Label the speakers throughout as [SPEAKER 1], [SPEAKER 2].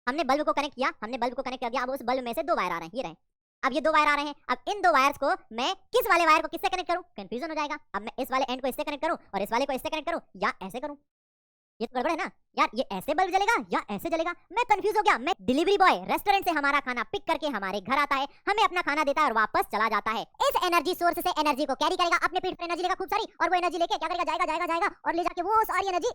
[SPEAKER 1] हमने बल्ब को कनेक्ट किया, हमने बल्ब को कनेक्ट कर दिया, अब उस बल्ब में से दो वायर आ रहे हैं, ये रहे। अब ये दो वायर आ रहे हैं, अब इन दो वायर्स को मैं किस वाले वायर को किससे कनेक्ट करूं? कंफ्यूजन हो जाएगा। अब मैं इस वाले एंड को इससे कनेक्ट करूं और इस वाले को इससे कनेक्ट करूं या ऐसे करूं? ये तो गड़बड़ है ना यार, ये ऐसे बल्ब जलेगा या ऐसे जलेगा? मैं कंफ्यूज हो गया। मैं डिलीवरी बॉय रेस्टोरेंट से हमारा खाना पिक करके हमारे घर आता है, हमें अपना खाना देता है और वापस चला जाता है। इस एनर्जी सोर्स से एनर्जी को कैरी करेगा, अपने पीठ पर एनर्जी लेगा खूब सारी, और वो एनर्जी लेके क्या करेगा? जाएगा जाएगा जाएगा और ले जाके वो सारी एनर्जी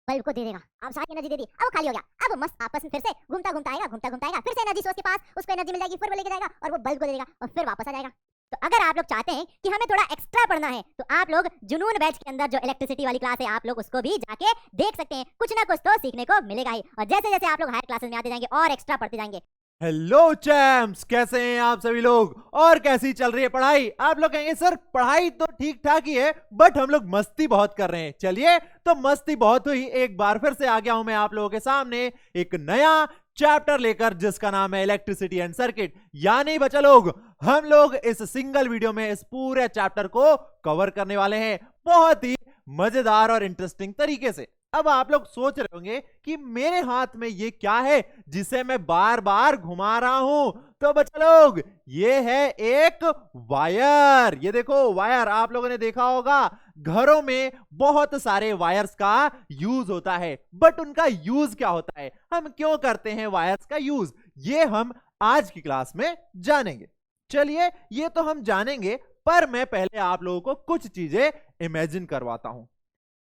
[SPEAKER 1] बल्ब को दे देगा। अब सारी एनर्जी दे दी, अब खाली हो गया। अब मस्त आपस में फिर से घूमता घूमता आएगा, घूमता घूमता आएगा, फिर से एनर्जी सोर्स के पास, उसको एनर्जी मिल जाएगी, फिर वो लेके जाएगा और वो बल्ब को दे देगा और फिर वापस आ जाएगा। तो अगर आप लोग चाहते हैं कि हमें थोड़ा एक्स्ट्रा पढ़ना है तो आप लोग जुनून बैच के अंदर जो इलेक्ट्रिसिटी वाली क्लास है आप लोग उसको भी जाके देख सकते हैं। कुछ ना कुछ तो सीखने को मिलेगा ही, और जैसे जैसे आप लोग हायर क्लासेस में आते जाएंगे और एक्स्ट्रा पढ़ते जाएंगे।
[SPEAKER 2] हेलो चैम्प्स, कैसे हैं आप सभी लोग और कैसी चल रही है पढ़ाई? आप लोग कहेंगे सर पढ़ाई तो ठीक ठाक ही है बट हम लोग मस्ती बहुत कर रहे हैं। चलिए, तो मस्ती बहुत हुई, एक बार फिर से आ गया हूं मैं आप लोगों के सामने एक नया चैप्टर लेकर जिसका नाम है इलेक्ट्रिसिटी एंड सर्किट। यानी बच्चा लोग, हम लोग इस सिंगल वीडियो में इस पूरे चैप्टर को कवर करने वाले हैं बहुत ही मजेदार और इंटरेस्टिंग तरीके से। अब आप लोग सोच रहे होंगे कि मेरे हाथ में ये क्या है जिसे मैं बार बार घुमा रहा हूं। तो बच्चा लोग, ये है एक वायर। ये देखो वायर, आप लोगों ने देखा होगा घरों में बहुत सारे वायर्स का यूज होता है, बट उनका यूज क्या होता है, हम क्यों करते हैं वायर्स का यूज, ये हम आज की क्लास में जानेंगे। चलिए, ये तो हम जानेंगे, पर मैं पहले आप लोगों को कुछ चीजें इमेजिन करवाता हूं।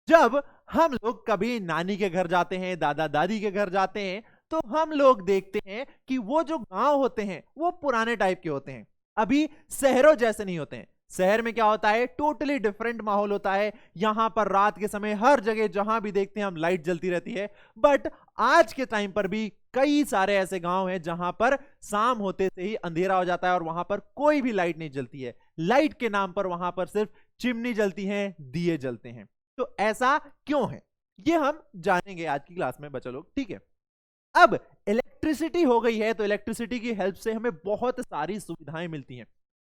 [SPEAKER 2] जब हम लोग कभी नानी के घर जाते हैं, दादा दादी के घर जाते हैं, तो हम लोग देखते हैं कि वो जो गांव होते हैं वो पुराने टाइप के होते हैं, अभी शहरों जैसे नहीं होते हैं। शहर में क्या होता है, टोटली डिफरेंट माहौल होता है। यहां पर रात के समय हर जगह जहां भी देखते हैं हम लाइट जलती रहती है, बट आज के टाइम पर भी कई सारे ऐसे गांव हैं जहां पर शाम होते से ही अंधेरा हो जाता है और वहां पर कोई भी लाइट नहीं जलती है। लाइट के नाम पर वहां पर सिर्फ चिमनी जलती है, दिए जलते हैं। तो ऐसा क्यों है, ये हम जानेंगे आज की क्लास में बच्चा लोग, ठीक है। अब इलेक्ट्रिसिटी हो गई है तो इलेक्ट्रिसिटी की हेल्प से हमें बहुत सारी सुविधाएं मिलती हैं।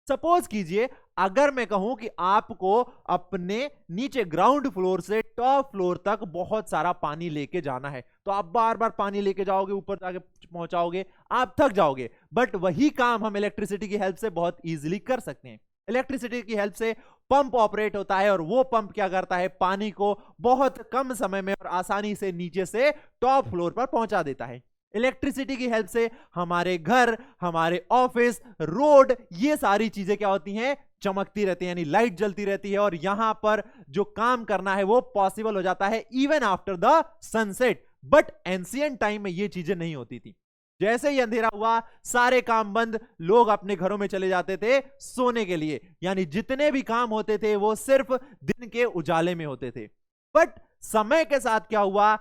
[SPEAKER 2] सपोज कीजिए, अगर मैं कहूं कि आपको अपने नीचे ग्राउंड फ्लोर से टॉप फ्लोर तक बहुत सारा पानी लेके जाना है, तो आप बार बार पानी लेके जाओगे, ऊपर जाके पहुंचाओगे, आप थक जाओगे। बट वही काम हम इलेक्ट्रिसिटी की हेल्प से बहुत इजीली कर सकते हैं। इलेक्ट्रिसिटी की हेल्प से पंप ऑपरेट होता है और वो पंप क्या करता है, पानी को बहुत कम समय में और आसानी से नीचे से टॉप फ्लोर पर पहुंचा देता है। इलेक्ट्रिसिटी की हेल्प से हमारे घर, हमारे ऑफिस, रोड, ये सारी चीजें क्या होती हैं, चमकती रहती है, यानी लाइट जलती रहती है और यहां पर जो काम करना है वो पॉसिबल हो जाता है even after the sunset. But ancient time में ये चीजें नहीं होती थी। जैसे ही अंधेरा हुआ, सारे काम बंद, लोग अपने घरों में चले जाते थे सोने के लिए, यानी जितने भी काम होते थे वो सिर्फ दिन के उजाले में होते थे। बट समय के साथ क्या हुआ,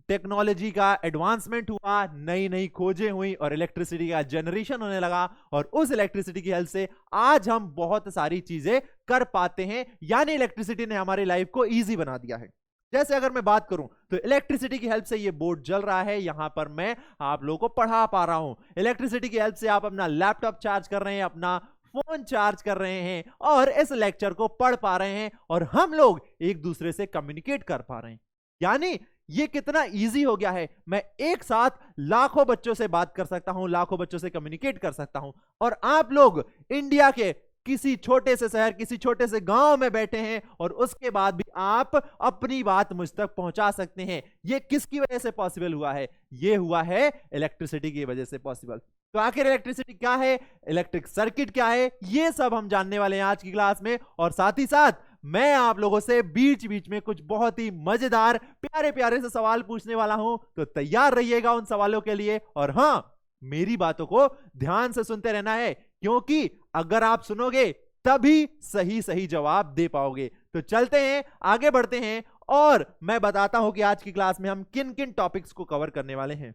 [SPEAKER 2] टेक्नोलॉजी का एडवांसमेंट हुआ, नई नई खोजें हुई और इलेक्ट्रिसिटी का जनरेशन होने लगा, और उस इलेक्ट्रिसिटी की हेल्प से आज हम बहुत सारी चीजें कर पाते हैं। यानी इलेक्ट्रिसिटी ने हमारी लाइफ को इजी बना दिया है। जैसे अगर मैं बात करूं तो इलेक्ट्रिसिटी की हेल्प से ये बोर्ड जल रहा है, यहां पर मैं आप लोगों को पढ़ा पा रहा हूं। इलेक्ट्रिसिटी की हेल्प से आप अपना लैपटॉप चार्ज कर रहे हैं, अपना फोन चार्ज कर रहे हैं और इस लेक्चर को पढ़ पा रहे हैं, और हम लोग एक दूसरे से कम्युनिकेट कर पा रहे हैं। यानी ये कितना इजी हो गया है, मैं एक साथ लाखों बच्चों से बात कर सकता हूं, लाखों बच्चों से कम्युनिकेट कर सकता हूं, और आप लोग इंडिया के किसी छोटे से शहर, किसी छोटे से गांव में बैठे हैं और उसके बाद भी आप अपनी बात मुझ तक पहुंचा सकते हैं। ये किसकी वजह से पॉसिबल हुआ है, ये हुआ है इलेक्ट्रिसिटी की वजह से पॉसिबल। तो आखिर इलेक्ट्रिसिटी क्या है, इलेक्ट्रिक सर्किट क्या है, ये सब हम जानने वाले हैं आज की क्लास में। और साथ ही साथ मैं आप लोगों से बीच बीच में कुछ बहुत ही मजेदार प्यारे प्यारे से सवाल पूछने वाला हूं, तो तैयार रहिएगा उन सवालों के लिए। और हां, मेरी बातों को ध्यान से सुनते रहना है, क्योंकि अगर आप सुनोगे तभी सही सही जवाब दे पाओगे। तो चलते हैं, आगे बढ़ते हैं और मैं बताता हूं कि आज की क्लास में हम किन किन टॉपिक्स को कवर करने वाले हैं।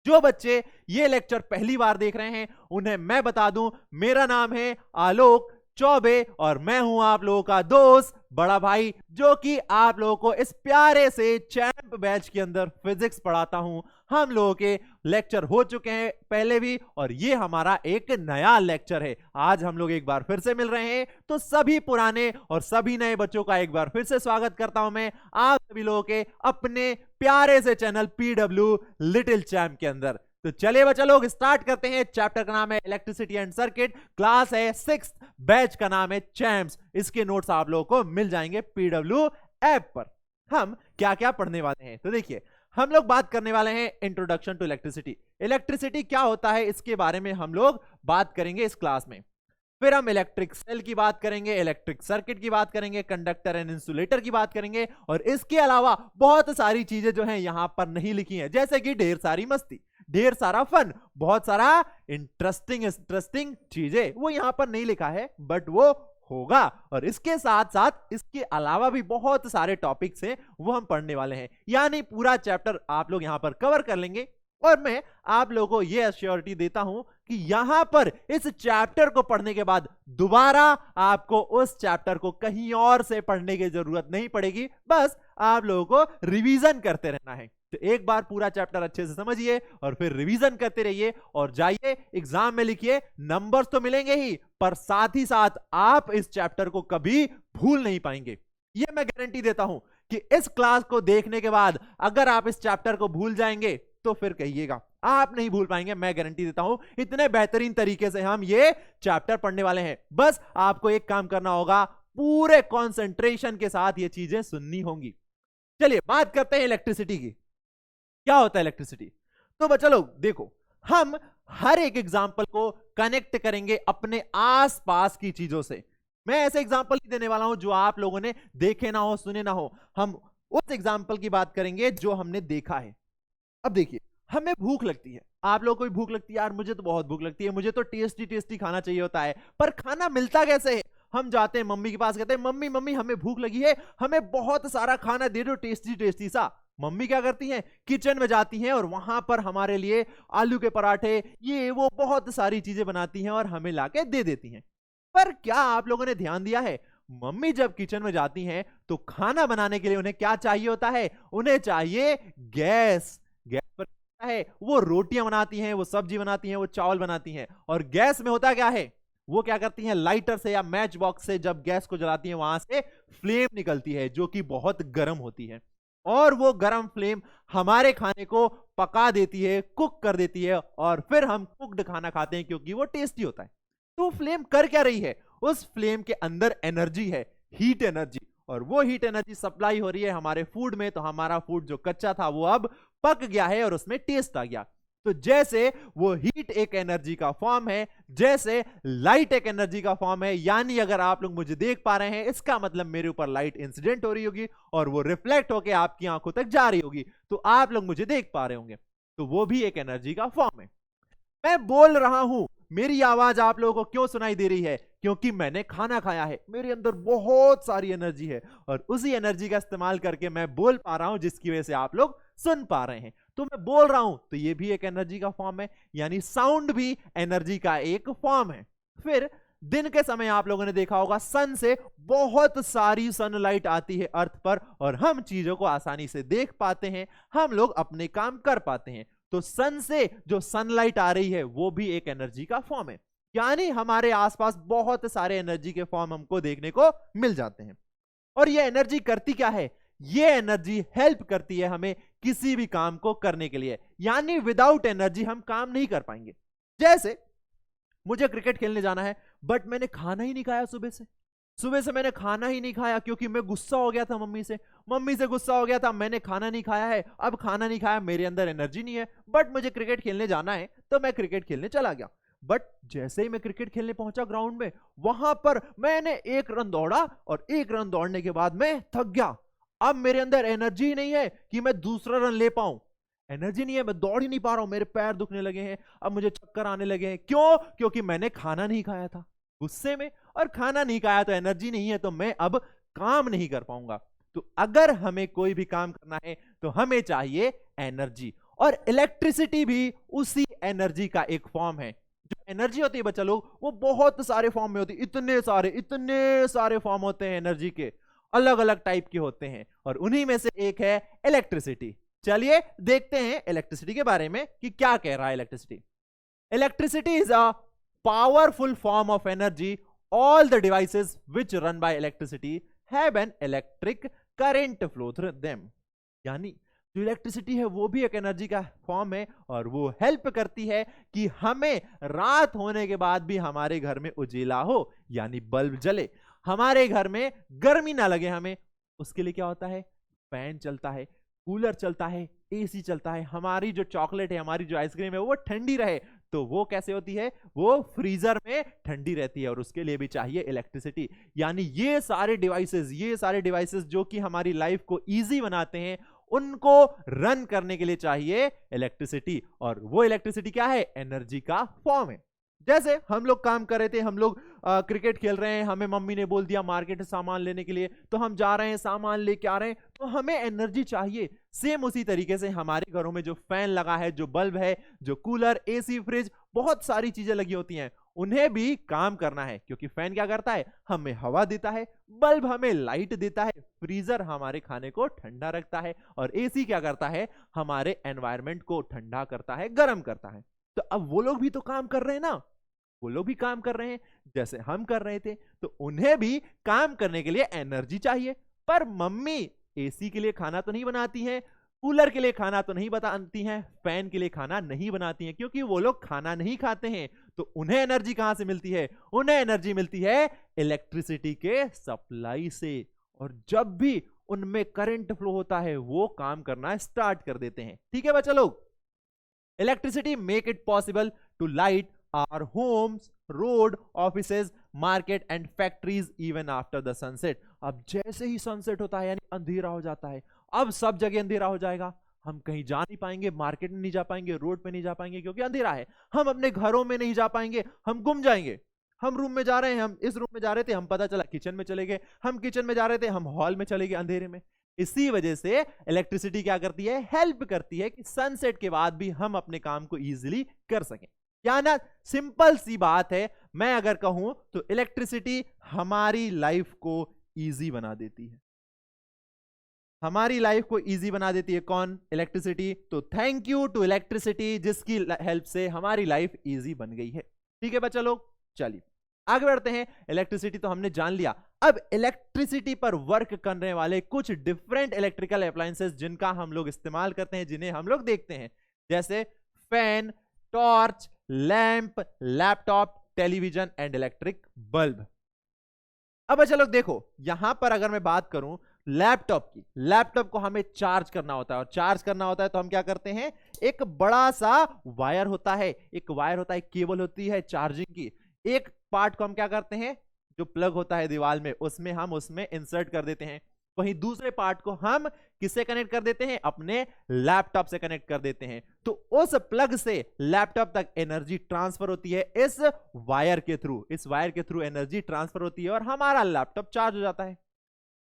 [SPEAKER 2] जो बच्चे ये लेक्चर पहली बार देख रहे हैं उन्हें मैं बता दूं, मेरा नाम है आलोक चौबे और मैं हूं आप लोगों का दोस्त, बड़ा भाई, जो कि आप लोगों को इस प्यारे से चैंप बैच के अंदर फिजिक्स पढ़ाता हूं। हम लोगों के लेक्चर हो चुके हैं पहले भी, और ये हमारा एक नया लेक्चर है। आज हम लोग एक बार फिर से मिल रहे हैं, तो सभी पुराने और सभी नए बच्चों का एक बार फिर से स्वागत करता हूं मैं आप सभी लोगों के अपने प्यारे से चैनल पीडब्ल्यू लिटिल चैम्प के अंदर। तो चलिए बच्चा लोग स्टार्ट करते हैं। चैप्टर का नाम है इलेक्ट्रिसिटी एंड सर्किट, क्लास है 6th, बैच का नाम है चैम्प्स। इसके नोट्स आप लोगों को मिल जाएंगे पीडब्ल्यू ऐप पर। हम क्या क्या पढ़ने वाले हैं, तो देखिए हम लोग बात करने वाले हैं इंट्रोडक्शन टू इलेक्ट्रिसिटी। इलेक्ट्रिसिटी क्या होता है इसके बारे में हम लोग बात करेंगे इस क्लास में। फिर हम इलेक्ट्रिक सेल की बात करेंगे, इलेक्ट्रिक सर्किट की बात करेंगे, कंडक्टर एंड इंसुलेटर की बात करेंगे, और इसके अलावा बहुत सारी चीजें जो हैं यहां पर नहीं लिखी हैं, जैसे कि ढेर सारी मस्ती, ढेर सारा फन, बहुत सारा इंटरेस्टिंग चीजें वो यहां पर नहीं लिखा है, बट वो होगा। और इसके साथ साथ इसके अलावा भी बहुत सारे टॉपिक्स हैं वो हम पढ़ने वाले हैं, यानी पूरा चैप्टर आप लोग यहां पर कवर कर लेंगे। और मैं आप लोगों को यह एश्योरिटी देता हूं कि यहां पर इस चैप्टर को पढ़ने के बाद दोबारा आपको उस चैप्टर को कहीं और से पढ़ने की जरूरत नहीं पड़ेगी, बस आप लोगों को रिवीजन करते रहना है। तो एक बार पूरा चैप्टर अच्छे से समझिए और फिर रिवीजन करते रहिए और जाइए एग्जाम में लिखिए। नंबर्स तो मिलेंगे ही, पर साथ ही साथ आप इस चैप्टर को कभी भूल नहीं पाएंगे। यह मैं गारंटी देता हूं कि इस क्लास को देखने के बाद अगर आप इस चैप्टर को भूल जाएंगे तो फिर कहिएगा, आप नहीं भूल पाएंगे, मैं गारंटी देता हूं। इतने बेहतरीन तरीके से हम ये चैप्टर पढ़ने वाले हैं। बस आपको एक काम करना होगा, पूरे कंसंट्रेशन के साथ ये चीजें सुननी होंगी। चलिए बात करते हैं इलेक्ट्रिसिटी की। क्या होता है इलेक्ट्रिसिटी? तो बच्चा लोग देखो, हम हर एक एग्जाम्पल को कनेक्ट करेंगे अपने आसपास की चीजों से। मैं ऐसे एग्जाम्पल नहीं देने वाला हूं जो आप लोगों ने देखे ना हो, सुने ना हो। हम उस एग्जाम्पल की बात करेंगे जो हमने देखा है। अब देखिए, हमें भूख लगती है, आप लोगों को भी भूख लगती है, यार मुझे तो बहुत भूख लगती है, मुझे तो टेस्टी टेस्टी खाना चाहिए होता है, पर खाना मिलता कैसे है? हम जाते हैं मम्मी के पास, कहते हैं मम्मी मम्मी हमें भूख लगी है, हमें बहुत सारा खाना दे दो टेस्टी टेस्टी सा। मम्मी क्या करती हैं? किचन में जाती हैं और वहां पर हमारे लिए आलू के पराठे, ये वो बहुत सारी चीजें बनाती हैं और हमें लाके दे देती हैं। पर क्या आप लोगों ने ध्यान दिया है, मम्मी जब किचन में जाती हैं तो खाना बनाने के लिए उन्हें क्या चाहिए होता है? उन्हें चाहिए गैस। गैस पर क्या है? वो रोटियां बनाती हैं, वो सब्जी बनाती हैं, वो चावल बनाती हैं। और गैस में होता क्या है? वो क्या करती हैं? लाइटर से या मैच बॉक्स से जब गैस को जलाती हैं, वहां से फ्लेम निकलती है जो कि बहुत गर्म होती है, और वो गर्म फ्लेम हमारे खाने को पका देती है, कुक कर देती है, और फिर हम कुक्ड खाना खाते हैं क्योंकि वो टेस्टी होता है। तो फ्लेम कर क्या रही है? उस फ्लेम के अंदर एनर्जी है, हीट एनर्जी, और वो हीट एनर्जी सप्लाई हो रही है हमारे फूड में। तो हमारा फूड जो कच्चा था वो अब पक गया है और उसमें टेस्ट आ गया। तो जैसे वो हीट एक एनर्जी का फॉर्म है, जैसे लाइट एक एनर्जी का फॉर्म है, यानी अगर आप लोग मुझे देख पा रहे हैं इसका मतलब मेरे ऊपर लाइट इंसिडेंट हो रही होगी और वो रिफ्लेक्ट होकर आपकी आंखों तक जा रही होगी, तो आप लोग मुझे देख पा रहे होंगे, तो वो भी एक एनर्जी का फॉर्म है। मैं बोल रहा हूं, मेरी आवाज आप लोगों को क्यों सुनाई दे रही है? क्योंकि मैंने खाना खाया है, मेरे अंदर बहुत सारी एनर्जी है और उसी एनर्जी का इस्तेमाल करके मैं बोल पा रहा हूं, जिसकी वजह से आप लोग सुन पा रहे हैं। तो मैं बोल रहा हूं तो ये भी एक एनर्जी का फॉर्म है, यानी साउंड भी एनर्जी का एक फॉर्म है। फिर दिन के समय आप लोगों ने देखा होगा सन से बहुत सारी सनलाइट आती है अर्थ पर और हम चीजों को आसानी से देख पाते हैं, हम लोग अपने काम कर पाते हैं। तो सन से जो सनलाइट आ रही है वो भी एक एनर्जी का फॉर्म है, यानी हमारे आसपास बहुत सारे एनर्जी के फॉर्म हमको देखने को मिल जाते हैं। और ये एनर्जी करती क्या है? ये एनर्जी हेल्प करती है हमें किसी भी काम को करने के लिए, यानी विदाउट एनर्जी हम काम नहीं कर पाएंगे। जैसे मुझे क्रिकेट खेलने जाना है, बट मैंने खाना ही नहीं खाया सुबह से मैंने खाना ही नहीं खाया क्योंकि मैं गुस्सा हो गया था मम्मी से गुस्सा हो गया था, मैंने खाना नहीं खाया है। अब खाना नहीं खाया, मेरे अंदर एनर्जी नहीं है, बट मुझे क्रिकेट खेलने जाना है, तो मैं क्रिकेट खेलने चला गया। बट जैसे ही मैं क्रिकेट खेलने पहुंचा ग्राउंड में, वहां पर मैंने 1 रन दौड़ा और 1 रन दौड़ने के बाद मैं थक गया। अब मेरे अंदर एनर्जी ही नहीं है कि मैं दूसरा रन ले पाऊं, एनर्जी नहीं है, मैं दौड़ ही नहीं पा रहा हूं, मेरे पैर दुखने लगे हैं, अब मुझे चक्कर आने लगे हैं। क्यों? क्योंकि मैंने खाना नहीं खाया था गुस्से में, और खाना नहीं खाया तो एनर्जी नहीं है, तो मैं अब काम नहीं कर पाऊंगा। तो अगर हमें कोई भी काम करना है तो हमें चाहिए एनर्जी, और इलेक्ट्रिसिटी भी उसी एनर्जी का एक फॉर्म है। जो एनर्जी होती है बच्चा लोग, वो बहुत सारे फॉर्म में होती है, इतने सारे फॉर्म होते हैं एनर्जी के, अलग अलग टाइप के होते हैं, और उन्हीं में से एक है इलेक्ट्रिसिटी। चलिए देखते हैं इलेक्ट्रिसिटी के बारे में कि क्या कह रहा है electricity. Electricity is a powerful form of energy. All the devices which run by electricity have an electric current flow through them. यानी जो इलेक्ट्रिसिटी है वो भी एक एनर्जी का फॉर्म है और वो हेल्प करती है कि हमें रात होने के बाद भी हमारे घर में उजिला हो, यानी बल्ब जले, हमारे घर में गर्मी ना लगे हमें, उसके लिए क्या होता है, फैन चलता है, कूलर चलता है, एसी चलता है, हमारी जो चॉकलेट है, हमारी जो आइसक्रीम है वो ठंडी रहे, तो वो कैसे होती है, वो फ्रीजर में ठंडी रहती है और उसके लिए भी चाहिए इलेक्ट्रिसिटी। यानी ये सारे डिवाइसेस जो कि हमारी लाइफ को इजी बनाते हैं, उनको रन करने के लिए चाहिए इलेक्ट्रिसिटी, और वो इलेक्ट्रिसिटी क्या है, एनर्जी का फॉर्म है। जैसे हम लोग काम कर रहे थे, हम लोग क्रिकेट खेल रहे हैं, हमें मम्मी ने बोल दिया मार्केट से सामान लेने के लिए, तो हम जा रहे हैं सामान लेके आ रहे हैं, तो हमें एनर्जी चाहिए। सेम उसी तरीके से हमारे घरों में जो फैन लगा है, जो बल्ब है, जो कूलर, एसी, फ्रिज, बहुत सारी चीजें लगी होती हैं, उन्हें भी काम करना है, क्योंकि फैन क्या करता है, हमें हवा देता है, बल्ब हमें लाइट देता है, फ्रीजर हमारे खाने को ठंडा रखता है, और एसी क्या करता है, हमारे एनवायरमेंट को ठंडा करता है, गर्म करता है। तो अब वो लोग भी तो काम कर रहे हैं ना, वो लोग भी काम कर रहे हैं जैसे हम कर रहे थे, तो उन्हें भी काम करने के लिए एनर्जी चाहिए। पर मम्मी एसी के लिए खाना तो नहीं बनाती हैं, कूलर के लिए खाना तो नहीं बनाती हैं, फैन के लिए खाना नहीं बनाती हैं, क्योंकि वो लोग खाना नहीं खाते हैं। तो उन्हें एनर्जी कहां से मिलती है, उन्हें एनर्जी मिलती है इलेक्ट्रिसिटी के सप्लाई से, और जब भी उनमें करंट फ्लो होता है वो काम करना स्टार्ट कर देते हैं। ठीक है बच्चा लोग, electricity make it possible to light our homes, road, offices, market and factories even after the sunset. अब जैसे ही सनसेट होता है यानी अंधेरा हो जाता है, अब सब जगह अंधेरा हो जाएगा, हम कहीं जा नहीं पाएंगे, मार्केट में नहीं जा पाएंगे, रोड पे नहीं जा पाएंगे क्योंकि अंधेरा है, हम अपने घरों में नहीं जा पाएंगे, हम गुम जाएंगे। हम रूम में जा रहे हैं, हम इस रूम में जा रहे थे, हम पता चला किचन में चले गए, हम किचन में जा रहे थे, हम हॉल में चले गए अंधेरे में। इसी वजह से इलेक्ट्रिसिटी क्या करती है, हेल्प करती है कि सनसेट के बाद भी हम अपने काम को इजीली कर सकें। क्या ना, सिंपल सी बात है, मैं अगर कहूं तो इलेक्ट्रिसिटी हमारी लाइफ को इजी बना देती है, हमारी लाइफ को इजी बना देती है। कौन, इलेक्ट्रिसिटी। तो थैंक यू टू इलेक्ट्रिसिटी, जिसकी हेल्प से हमारी लाइफ इजी बन गई है। ठीक है बच्चा लोग, चलिए आगे बढ़ते हैं। इलेक्ट्रिसिटी तो हमने जान लिया, अब इलेक्ट्रिसिटी पर वर्क करने वाले कुछ डिफरेंट इलेक्ट्रिकल अप्लायंसेस जिनका हम लोग इस्तेमाल करते हैं, जिन्हें हम लोग देखते हैं, जैसे fan, torch, lamp, laptop, television and electric bulb. अब अच्छा लोग देखो, यहां पर अगर मैं बात करूं लैपटॉप की, लैपटॉप को हमें चार्ज करना होता है, और चार्ज करना होता है तो हम क्या करते हैं, एक बड़ा सा वायर होता है, एक वायर होता है, केबल होती है चार्जिंग की, एक पार्ट को हम क्या करते हैं, जो प्लग होता है दीवार में, उसमें इंसर्ट कर देते हैं, वहीं दूसरे पार्ट को हम किससे कनेक्ट कर देते हैं, अपने लैपटॉप से कनेक्ट कर देते हैं। तो उस प्लग से लैपटॉप तक एनर्जी ट्रांसफर होती है इस वायर के थ्रू, इस वायर के थ्रू एनर्जी ट्रांसफर होती है और हमारा लैपटॉप चार्ज हो जाता है।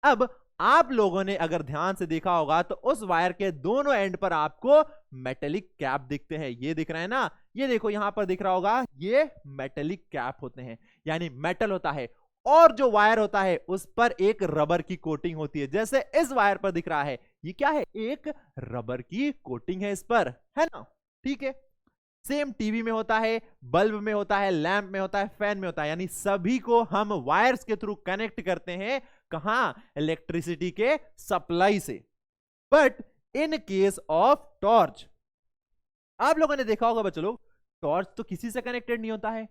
[SPEAKER 2] अब आप लोगों ने अगर ध्यान से देखा होगा तो उस वायर के दोनों एंड पर आपको मेटेलिक कैप दिखते हैं, ये दिख रहा है ना, ये देखो यहां पर दिख रहा होगा, ये मेटेलिक कैप होते हैं, यानी मेटल होता है, और जो वायर होता है उस पर एक रबर की कोटिंग होती है, जैसे इस वायर पर दिख रहा है, ये क्या है, एक रबर की कोटिंग है इस पर, है ना। ठीक है, सेम टीवी में होता है, बल्ब में होता है, लैंप में होता है, फैन में होता है, यानी सभी को हम वायर्स के थ्रू कनेक्ट करते हैं, कहां, इलेक्ट्रिसिटी के सप्लाई से। But in case of torch, आप लोगों ने देखा होगा बच्चों लोग, टॉर्च तो किसी से कनेक्टेड नहीं होता है,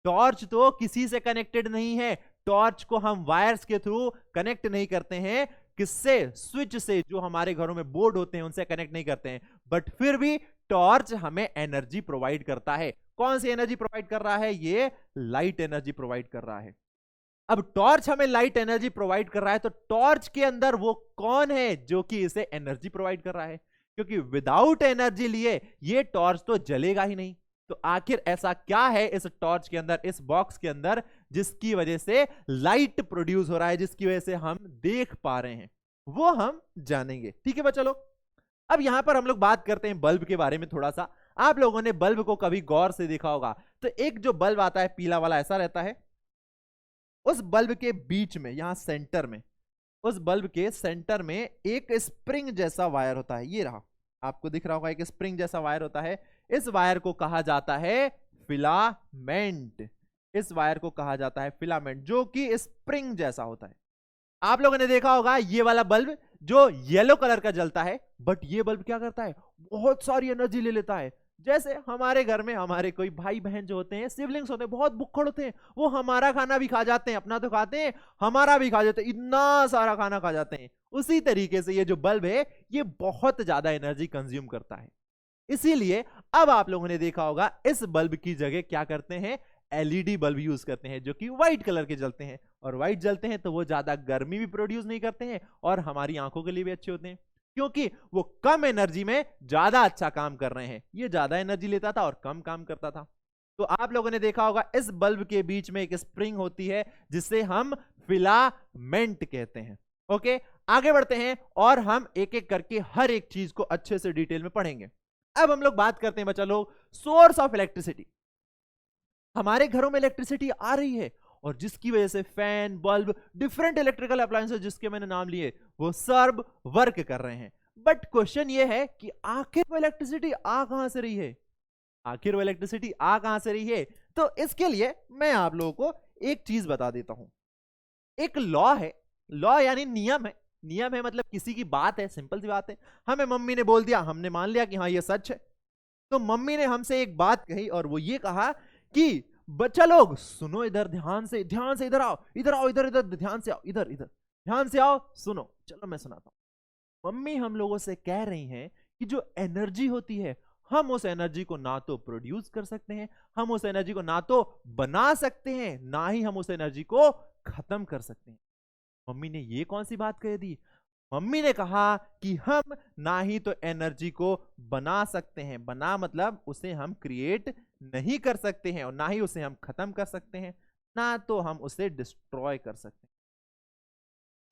[SPEAKER 2] टॉर्च तो किसी से कनेक्टेड नहीं है, टॉर्च को हम वायर्स के थ्रू कनेक्ट नहीं करते हैं, किससे, स्विच से, जो हमारे घरों में बोर्ड होते हैं उनसे कनेक्ट नहीं करते हैं, बट फिर भी टॉर्च हमें एनर्जी प्रोवाइड करता है। कौन सी एनर्जी प्रोवाइड कर रहा है, ये लाइट एनर्जी प्रोवाइड कर रहा है। अब टॉर्च हमें लाइट एनर्जी प्रोवाइड कर रहा है, तो टॉर्च के अंदर वो कौन है जो कि इसे एनर्जी प्रोवाइड कर रहा है, क्योंकि विदाउट एनर्जी लिए ये टॉर्च तो जलेगा ही नहीं। तो आखिर ऐसा क्या है इस टॉर्च के अंदर, इस बॉक्स के अंदर, जिसकी वजह से लाइट प्रोड्यूस हो रहा है, जिसकी वजह से हम देख पा रहे हैं, वो हम जानेंगे। ठीक है बच्चा लोग, अब यहां पर हम लोग बात करते हैं बल्ब के बारे में थोड़ा सा। आप लोगों ने बल्ब को कभी गौर से देखा होगा, तो एक जो बल्ब आता है पीला वाला, ऐसा रहता है, उस बल्ब के बीच में, यहां सेंटर में, उस बल्ब के सेंटर में एक स्प्रिंग जैसा वायर होता है, ये रहा, आपको दिख रहा होगा एक स्प्रिंग जैसा वायर होता है, इस वायर को कहा जाता है फिलामेंट। इस वायर को कहा जाता है फिलामेंट, जो कि स्प्रिंग जैसा होता है। आप लोगों ने देखा होगा ये वाला बल्ब जो येलो कलर का जलता है, बट ये बल्ब क्या करता है, बहुत सारी एनर्जी ले लेता है। जैसे हमारे घर में हमारे कोई भाई बहन जो होते हैं, सिबलिंग्स होते हैं, बहुत भुक्खड़ होते हैं, वो हमारा खाना भी खा जाते हैं, अपना तो खाते हैं, हमारा भी खा जाते हैं, इतना सारा खाना खा जाते हैं। उसी तरीके से ये जो बल्ब है ये बहुत ज्यादा एनर्जी कंज्यूम करता है। इसीलिए अब आप लोगों ने देखा होगा इस बल्ब की जगह क्या करते हैं, एलईडी बल्ब यूज करते हैं, जो कि व्हाइट कलर के जलते हैं। और व्हाइट जलते हैं तो वो ज्यादा गर्मी भी प्रोड्यूस नहीं करते हैं और हमारी आंखों के लिए भी अच्छे होते हैं, क्योंकि वो कम एनर्जी में ज्यादा अच्छा काम कर रहे हैं। ये ज्यादा एनर्जी लेता था और कम काम करता था। तो आप लोगों ने देखा होगा इस बल्ब के बीच में एक स्प्रिंग होती है जिसे हम फिलामेंट कहते हैं। ओके, आगे बढ़ते हैं और हम एक एक करके हर एक चीज को अच्छे से डिटेल में पढ़ेंगे। अब हम लोग बात करते हैं बच्चा लोग सोर्स ऑफ इलेक्ट्रिसिटी। हमारे घरों में इलेक्ट्रिसिटी आ रही है और जिसकी वजह से fan, bulb, different electrical appliances जिसके मैंने नाम लिए वो सब वर्क कर रहे हैं। बट क्वेश्चन ये है कि आखिर वो इलेक्ट्रिसिटी आ कहां से रही है, आखिर वो इलेक्ट्रिसिटी आ कहां से रही है। तो इसके लिए मैं आप लोगों को एक चीज बता देता हूं। एक लॉ है, लॉ यानी नियम है। नियम है मतलब किसी की बात है, सिंपल सी बात है। हमें मम्मी ने बोल दिया, हमने मान लिया कि हाँ ये सच है। तो मम्मी ने हमसे एक बात कही और वो ये कहा कि बच्चा लोग सुनो, इधर ध्यान से, ध्यान से इधर आओ, इधर आओ, इधर इधर ध्यान से आओ, इधर इधर ध्यान से आओ, सुनो। चलो मैं सुनाता हूं। मम्मी हम लोगों से कह रही हैं कि जो एनर्जी होती है, हम उस एनर्जी को ना तो प्रोड्यूस कर सकते हैं, हम उस एनर्जी को ना तो बना सकते हैं, ना ही हम उस एनर्जी को खत्म कर सकते हैं। मम्मी ने ये कौन सी बात कह दी? मम्मी ने कहा कि हम ना ही तो एनर्जी को बना सकते हैं, बना मतलब उसे हम क्रिएट नहीं कर सकते हैं, और ना ही उसे हम खत्म कर सकते हैं, ना तो हम उसे डिस्ट्रॉय कर सकते हैं।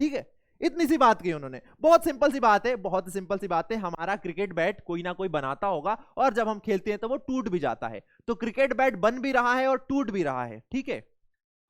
[SPEAKER 2] ठीक है, इतनी सी बात की उन्होंने। बहुत सिंपल सी बात है, बहुत सिंपल सी बात है। हमारा क्रिकेट बैट कोई ना कोई बनाता होगा और जब हम खेलते हैं तो वो टूट भी जाता है। तो क्रिकेट बैट बन भी रहा है और टूट भी रहा है, ठीक है।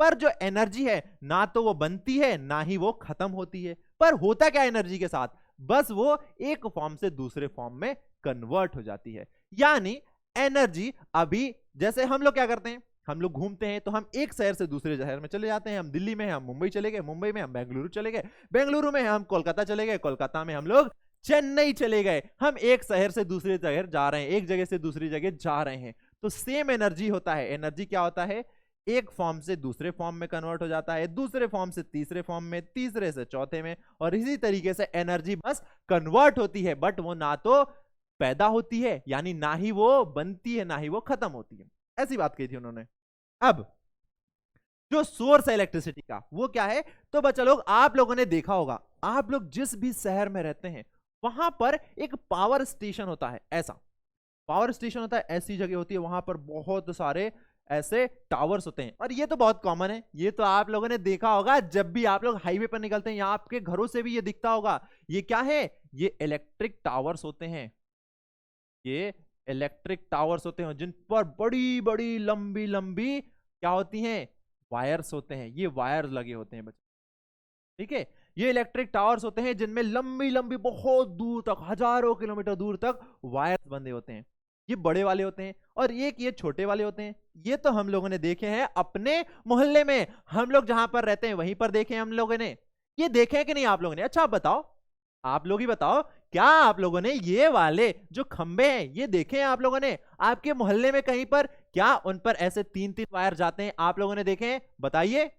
[SPEAKER 2] पर जो एनर्जी है ना तो वो बनती है ना ही वो खत्म होती है। पर होता क्या एनर्जी के साथ, बस वो एक फॉर्म से दूसरे फॉर्म में कन्वर्ट हो जाती है। यानी एनर्जी अभी जैसे हम लोग क्या करते हैं, हम लोग घूमते हैं तो हम एक शहर से दूसरे शहर में चले जाते हैं। हम दिल्ली में हैं, हम मुंबई चले गए, मुंबई में हम बेंगलुरु चले गए, बेंगलुरु में हम कोलकाता चले गए, कोलकाता में हम लोग चेन्नई चले गए। हम एक शहर से दूसरे शहर जा रहे हैं, एक जगह से दूसरी जगह जा रहे हैं। तो सेम एनर्जी होता है। एनर्जी क्या होता है, एक फॉर्म से दूसरे फॉर्म में कन्वर्ट हो जाता है, दूसरे फॉर्म से तीसरे फॉर्म में, तीसरे से चौथे में, और इसी तरीके से एनर्जी बस कन्वर्ट होती है। बट वो ना तो पैदा होती है, यानी ना ही वो बनती है, ना ही वो खत्म होती है। ऐसी बात कही थी उन्होंने। अब जो सोर्स है इलेक्ट्रिसिटी का वो क्या है, तो बच्चा लोग आप लोगों ने देखा होगा, आप लोग जिस भी शहर में रहते हैं वहां पर एक पावर स्टेशन होता है। ऐसा पावर स्टेशन होता है, ऐसी जगह होती है, वहां पर बहुत सारे ऐसे टावर्स होते हैं। और ये तो बहुत कॉमन है, ये तो आप लोगों ने देखा होगा जब भी आप लोग हाईवे पर निकलते हैं, या आपके घरों से भी ये दिखता होगा। ये क्या है, ये इलेक्ट्रिक टावर्स होते हैं। ये इलेक्ट्रिक टावर्स होते हैं जिन पर बड़ी बड़ी लंबी लंबी क्या होती हैं, वायर्स होते हैं। ये वायर लगे होते हैं बच्चे, ठीक है। ये इलेक्ट्रिक टावर्स होते हैं जिनमें लंबी लंबी बहुत दूर तक, हजारों किलोमीटर दूर तक वायर्स बंधे होते हैं। ये बड़े वाले होते हैं और एक ये छोटे वाले होते हैं। ये तो हम लोगों ने देखे हैं अपने मोहल्ले में, हम लोग जहां पर रहते हैं वहीं पर देखे हैं हम लोगों ने। ये देखे हैं कि नहीं आप लोगों ने? अच्छा आप बताओ, आप लोग ही बताओ, क्या आप लोगों ने ये वाले जो खंबे हैं ये देखे हैं आप लोगों ने? आपके मोहल्ले में कहीं पर क्या उन पर ऐसे तीन तीन वायर जाते हैं, आप लोगों ने देखे हैं? बताइए।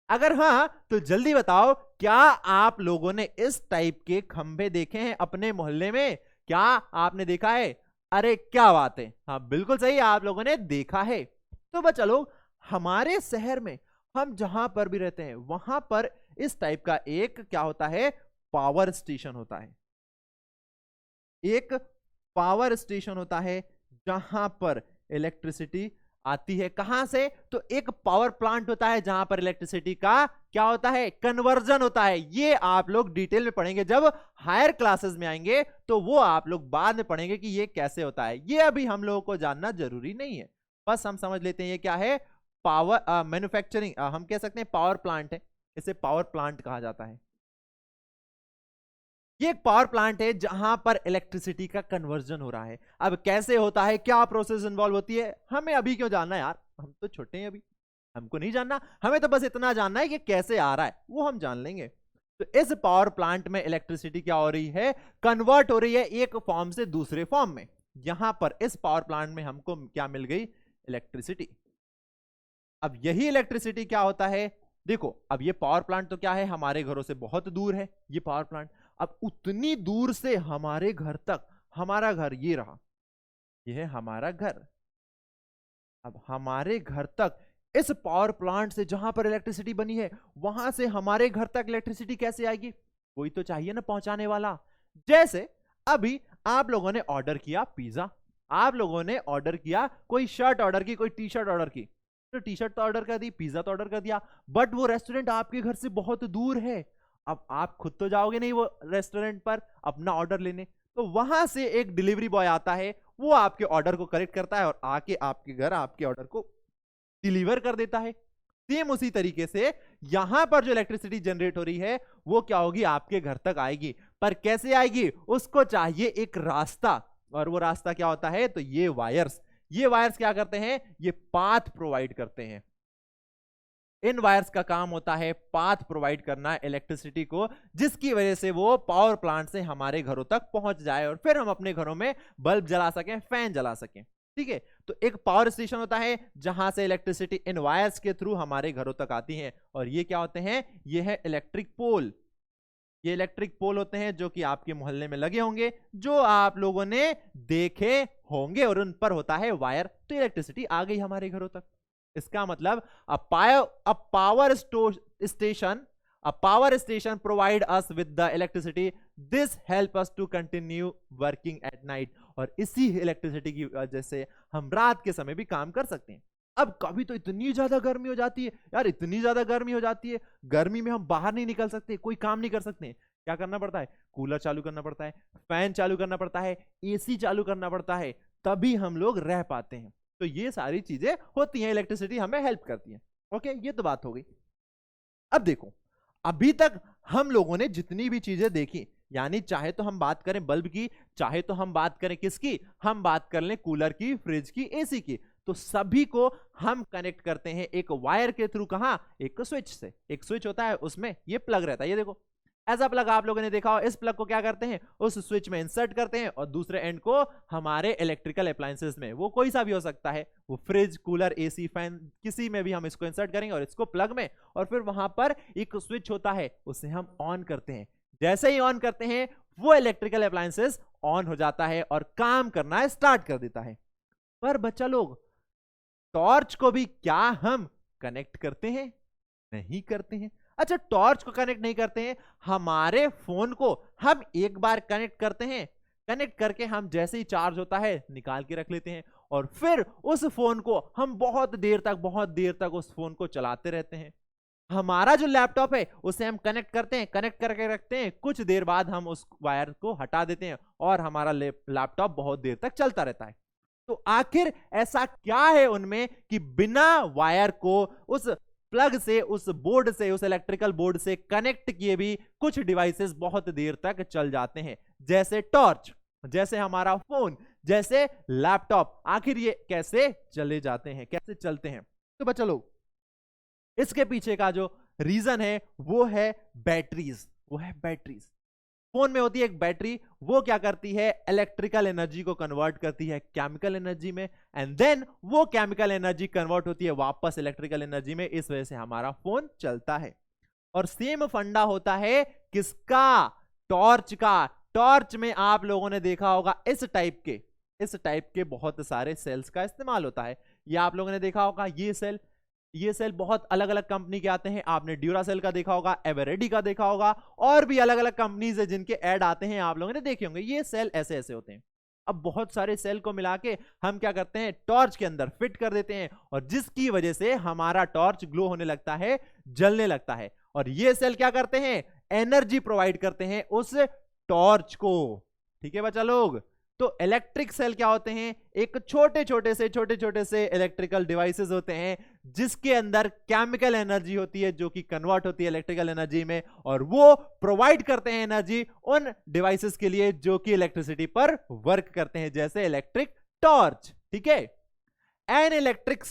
[SPEAKER 2] अगर हाँ तो जल्दी बताओ, क्या आप लोगों ने इस टाइप के खंबे देखे हैं अपने मोहल्ले में? क्या आपने देखा है? अरे क्या बात है, हाँ बिल्कुल सही, आप लोगों ने देखा है। तो बच्चा लोग, हमारे शहर में हम जहां पर भी रहते हैं वहां पर इस टाइप का एक क्या होता है, पावर स्टेशन होता है। एक पावर स्टेशन होता है जहां पर इलेक्ट्रिसिटी आती है। कहां से? तो एक पावर प्लांट होता है जहां पर इलेक्ट्रिसिटी का क्या होता है, कन्वर्जन होता है। ये आप लोग डिटेल में पढ़ेंगे जब हायर क्लासेस में आएंगे, तो वो आप लोग बाद में पढ़ेंगे कि ये कैसे होता है। ये अभी हम लोगों को जानना जरूरी नहीं है, बस हम समझ लेते हैं ये क्या है, पावर मैन्युफैक्चरिंग, हम कह सकते हैं पावर प्लांट है, इसे पावर प्लांट कहा जाता है। ये एक पावर प्लांट है जहां पर इलेक्ट्रिसिटी का कन्वर्जन हो रहा है। अब कैसे होता है, क्या प्रोसेस इन्वॉल्व होती है, हमें अभी क्यों जानना है यार, हम तो छोटे हैं अभी, हमको नहीं जानना। हमें तो बस इतना जानना है कि कैसे आ रहा है, वो हम जान लेंगे। तो इस पावर प्लांट में इलेक्ट्रिसिटी क्या हो रही है, कन्वर्ट हो रही है एक फॉर्म से दूसरे फॉर्म में। यहां पर इस पावर प्लांट में हमको क्या मिल गई, इलेक्ट्रिसिटी। अब यही इलेक्ट्रिसिटी क्या होता है, देखो अब ये पावर प्लांट तो क्या है, हमारे घरों से बहुत दूर है ये पावर प्लांट। अब उतनी दूर से हमारे घर तक, हमारा घर ये रहा, ये है हमारा घर। अब हमारे घर तक इस पावर प्लांट से जहां पर इलेक्ट्रिसिटी बनी है, वहां से हमारे घर तक इलेक्ट्रिसिटी कैसे आएगी, कोई तो चाहिए ना पहुंचाने वाला। जैसे अभी आप लोगों ने ऑर्डर किया पिज्जा, आप लोगों ने ऑर्डर किया, कोई शर्ट ऑर्डर की, कोई टी शर्ट ऑर्डर की, तो टी शर्ट तो ऑर्डर कर दी, पिज्जा तो ऑर्डर कर दिया, बट वो रेस्टोरेंट आपके घर से बहुत दूर है। अब आप खुद तो जाओगे नहीं वो रेस्टोरेंट पर अपना ऑर्डर लेने, तो वहां से एक डिलीवरी बॉय आता है, वो आपके ऑर्डर को कलेक्ट करता है और आके आपके घर आपके ऑर्डर को डिलीवर कर देता है। सेम उसी तरीके से यहां पर जो इलेक्ट्रिसिटी जनरेट हो रही है वो क्या होगी, आपके घर तक आएगी। पर कैसे आएगी, उसको चाहिए एक रास्ता, और वो रास्ता क्या होता है, तो ये वायर्स क्या करते हैं, ये पाथ प्रोवाइड करते हैं। इन वायर्स का काम होता है पाथ प्रोवाइड करना इलेक्ट्रिसिटी को, जिसकी वजह से वो पावर प्लांट से हमारे घरों तक पहुंच जाए और फिर हम अपने घरों में बल्ब जला सकें, फैन जला सकें। ठीक है, तो एक पावर स्टेशन होता है जहां से इलेक्ट्रिसिटी इन वायर्स के थ्रू हमारे घरों तक आती है। और ये क्या होते हैं, ये है इलेक्ट्रिक पोल। ये इलेक्ट्रिक पोल होते हैं जो कि आपके मोहल्ले में लगे होंगे, जो आप लोगों ने देखे होंगे, और उन पर होता है वायर। तो इलेक्ट्रिसिटी आ गई हमारे घरों तक। इसका मतलब a power station provide us with the electricity, this help us to continue working at night. और इसी इलेक्ट्रिसिटी की वजह से हम रात के समय भी काम कर सकते हैं। अब कभी तो इतनी ज्यादा गर्मी हो जाती है यार, इतनी ज्यादा गर्मी हो जाती है, गर्मी में हम बाहर नहीं निकल सकते, कोई काम नहीं कर सकते। क्या करना पड़ता है, कूलर चालू करना पड़ता है, फैन चालू करना पड़ता है, एसी चालू करना पड़ता है, तभी हम लोग रह पाते हैं। तो ये सारी चीजें होती हैं, इलेक्ट्रिसिटी हमें हेल्प करती है। ओके, ये तो बात हो गई। अब देखो, अभी तक हम लोगों ने जितनी भी चीजें देखी, यानी चाहे तो हम बात करें बल्ब की, चाहे तो हम बात करें किसकी, हम बात कर लें कूलर की, फ्रिज की, एसी की, तो सभी को हम कनेक्ट करते हैं एक वायर के थ्रू। कहां, एक स्विच से। एक स्विच होता है, उसमें ये प्लग रहता है, ये देखो ऐसा प्लग आप लोगों ने देखा हो। इस प्लग को क्या करते हैं, उस स्विच में इंसर्ट करते हैं और दूसरे एंड को हमारे इलेक्ट्रिकल अप्लायंसेस में, वो कोई सा भी हो सकता है, वो फ्रिज, कूलर, एसी, फैन, किसी में भी हम इसको इंसर्ट करेंगे और इसको प्लग में, और फिर वहां पर एक स्विच होता है, उसे हम ऑन करते हैं। जैसे ही ऑन करते हैं वो इलेक्ट्रिकल अप्लायंसेस ऑन हो जाता है और काम करना स्टार्ट कर देता है। पर बच्चा लोग, टॉर्च को भी क्या हम कनेक्ट करते हैं, नहीं करते हैं। अच्छा, टॉर्च को कनेक्ट नहीं करते हैं, हमारे फोन को हम एक बार कनेक्ट करते हैं, कनेक्ट करके हम जैसे ही चार्ज होता है निकाल के रख लेते हैं, और फिर उस फोन को हम बहुत देर तक उस फोन को चलाते रहते हैं। हमारा जो लैपटॉप है उसे हम कनेक्ट करते हैं, कनेक्ट करके रखते हैं, कुछ देर बाद हम उस वायर को हटा देते हैं और हमारा लैपटॉप बहुत देर तक चलता रहता है। तो आखिर ऐसा क्या है उनमें कि बिना वायर को उस प्लग से, उस बोर्ड से, उस इलेक्ट्रिकल बोर्ड से कनेक्ट किए भी कुछ डिवाइसेस बहुत देर तक चल जाते हैं, जैसे टॉर्च, जैसे हमारा फोन, जैसे लैपटॉप। आखिर ये कैसे चले जाते हैं, कैसे चलते हैं? तो बच्चों लोग, इसके पीछे का जो रीजन है वो है बैटरीज। फोन में होती है एक बैटरी, वो क्या करती है, इलेक्ट्रिकल एनर्जी को कन्वर्ट करती है केमिकल एनर्जी में, एंड देन वो केमिकल एनर्जी कन्वर्ट होती है वापस इलेक्ट्रिकल एनर्जी में। इस वजह से हमारा फोन चलता है। और सेम फंडा होता है किसका, टॉर्च का। टॉर्च में आप लोगों ने देखा होगा इस टाइप के बहुत सारे सेल्स का इस्तेमाल होता है। ये आप लोगों ने देखा होगा, ये सेल बहुत अलग अलग कंपनी के आते हैं। आपने ड्यूरासेल का देखा होगा, एवरेडी का देखा होगा, और भी अलग अलग कंपनीज है जिनके ऐड आते हैं, आप लोगों ने देखे होंगे। ये सेल ऐसे ऐसे होते हैं। अब बहुत सारे सेल को मिला के हम क्या करते हैं, टॉर्च के अंदर फिट कर देते हैं, और जिसकी वजह से हमारा टॉर्च ग्लो होने लगता है, जलने लगता है। और ये सेल क्या करते हैं, एनर्जी प्रोवाइड करते हैं उस टॉर्च को। ठीक है बच्चा लोग, तो इलेक्ट्रिक सेल क्या होते हैं, एक छोटे छोटे से इलेक्ट्रिकल डिवाइसेस होते हैं जिसके अंदर केमिकल एनर्जी होती है जो कि कन्वर्ट होती है इलेक्ट्रिकल एनर्जी में, और वो प्रोवाइड करते हैं एनर्जी उन डिवाइसेस के लिए जो कि इलेक्ट्रिसिटी पर वर्क करते हैं, जैसे इलेक्ट्रिक टॉर्च। ठीक है, an electric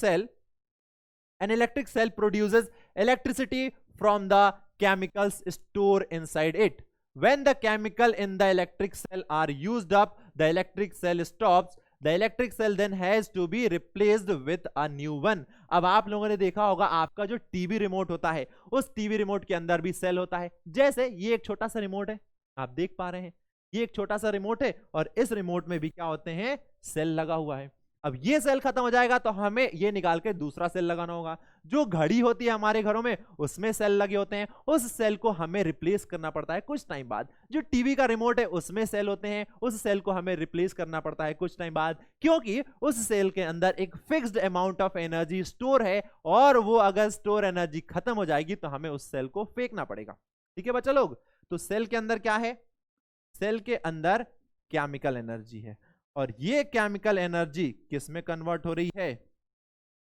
[SPEAKER 2] cell produces electricity from the chemicals stored inside it. When the chemical in the electric cell are used up, the electric cell stops. The electric cell then has to be replaced with a new one. अब आप लोगों ने देखा होगा आपका जो TV remote होता है, उस टीवी रिमोट के अंदर भी सेल होता है। जैसे ये एक छोटा सा रिमोट है, आप देख पा रहे हैं, ये एक छोटा सा रिमोट है और इस रिमोट में भी क्या होते हैं, सेल लगा हुआ है। अब ये सेल खत्म हो जाएगा तो हमें ये निकाल के दूसरा सेल लगाना होगा। जो घड़ी होती है हमारे घरों में उसमें सेल लगे होते हैं, उस सेल को हमें रिप्लेस करना पड़ता है कुछ टाइम बाद। जो टीवी का रिमोट है उसमें सेल होते हैं, उस सेल को हमें रिप्लेस करना पड़ता है कुछ टाइम बाद, क्योंकि उस सेल के अंदर एक fixed amount of energy store है और वो अगर स्टोर एनर्जी खत्म हो जाएगी तो हमें उस सेल को फेंकना पड़ेगा। ठीक है बच्चा लोग, तो सेल के अंदर क्या है, सेल के अंदर केमिकल एनर्जी है और ये केमिकल एनर्जी किस में कन्वर्ट हो रही है,